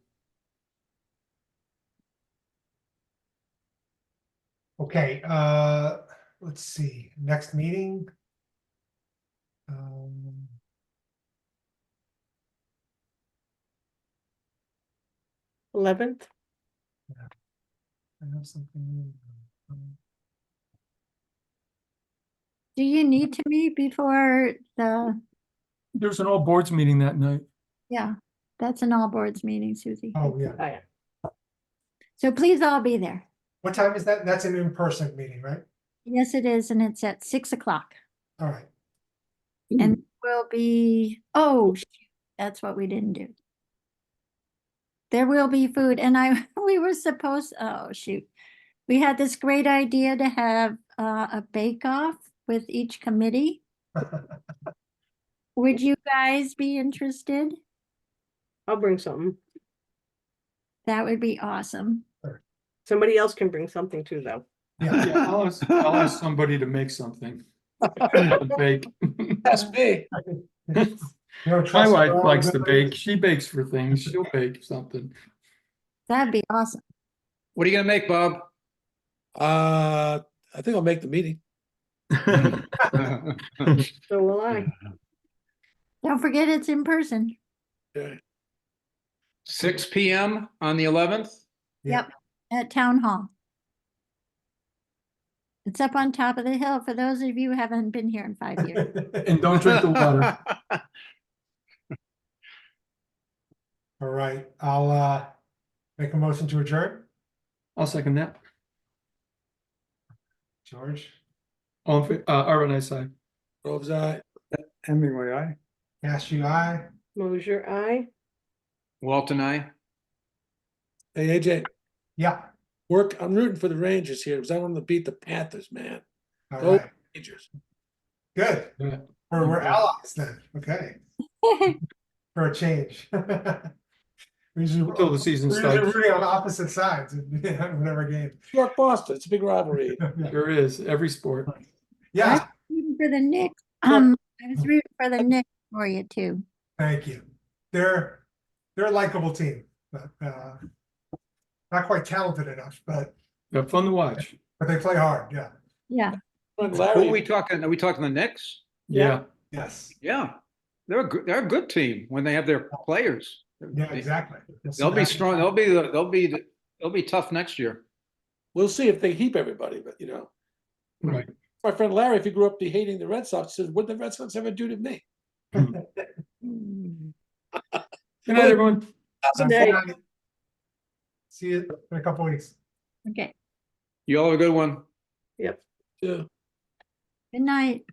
Okay, let's see, next meeting. 11th? I have something. Do you need to meet before There's an all boards meeting that night. yeah, that's an all boards meeting, Susie. Oh, yeah. Oh, yeah. So please all be there. What time is that? That's an in-person meeting, right? Yes, it is, and it's at 6 o'clock. All right. And will be, oh, shoot, that's what we didn't do. There will be food, and we were supposed, oh, shoot. We had this great idea to have a bake-off with each committee. Would you guys be interested? I'll bring something. That would be awesome. Somebody else can bring something too, though. Yeah, I'll ask somebody to make something. A bake. That's me. You don't My trust wife her likes to ability? bake. She bakes for things. She'll bake something. That'd be awesome. What are you gonna make, Bob? I think I'll make the meeting. So will I. Don't forget it's in person. Yeah. 6 PM on the 11th? Yeah. Yep, at Town Hall. It's up on top of the hill for those of you who haven't been here in 5 years. And don't drink the water. All right, I'll make a motion to adjourn. I'll second that. George, Arvin, I say. Grove's eye. Hemingway, aye. Cashew, aye. Mosier, aye. Walt and I. Hey, AJ, Yeah, I'm rooting for the Rangers here because I want them to beat the Panthers, man. all Go right, Rangers. good. Yeah. We're allies then, okay, for a change. We usually- Until the season we're usually starts. rooting on opposite sides in whatever game. York, Boston, it's a big rivalry. Sure is, every sport. Yeah, Rooting for the Knicks. Sure. I was rooting for the Knicks for you too. thank you. They're a likable team, but not quite talented enough, but They're fun to watch. they play hard, yeah. Yeah. Friend Who are Larry, we talking? Are we talking the Knicks? Yeah. Yes, Yeah. They're a good team when they have their players. yeah, exactly. They'll be strong. They'll be tough next year. we'll see if they keep everybody, but Right. my friend Larry, if he grew up hating the Red Sox, says, what did the Red Sox ever do to me? Good night, everyone. Good night. See you in a couple weeks. Okay. You all have a good one. Yeah. Good night.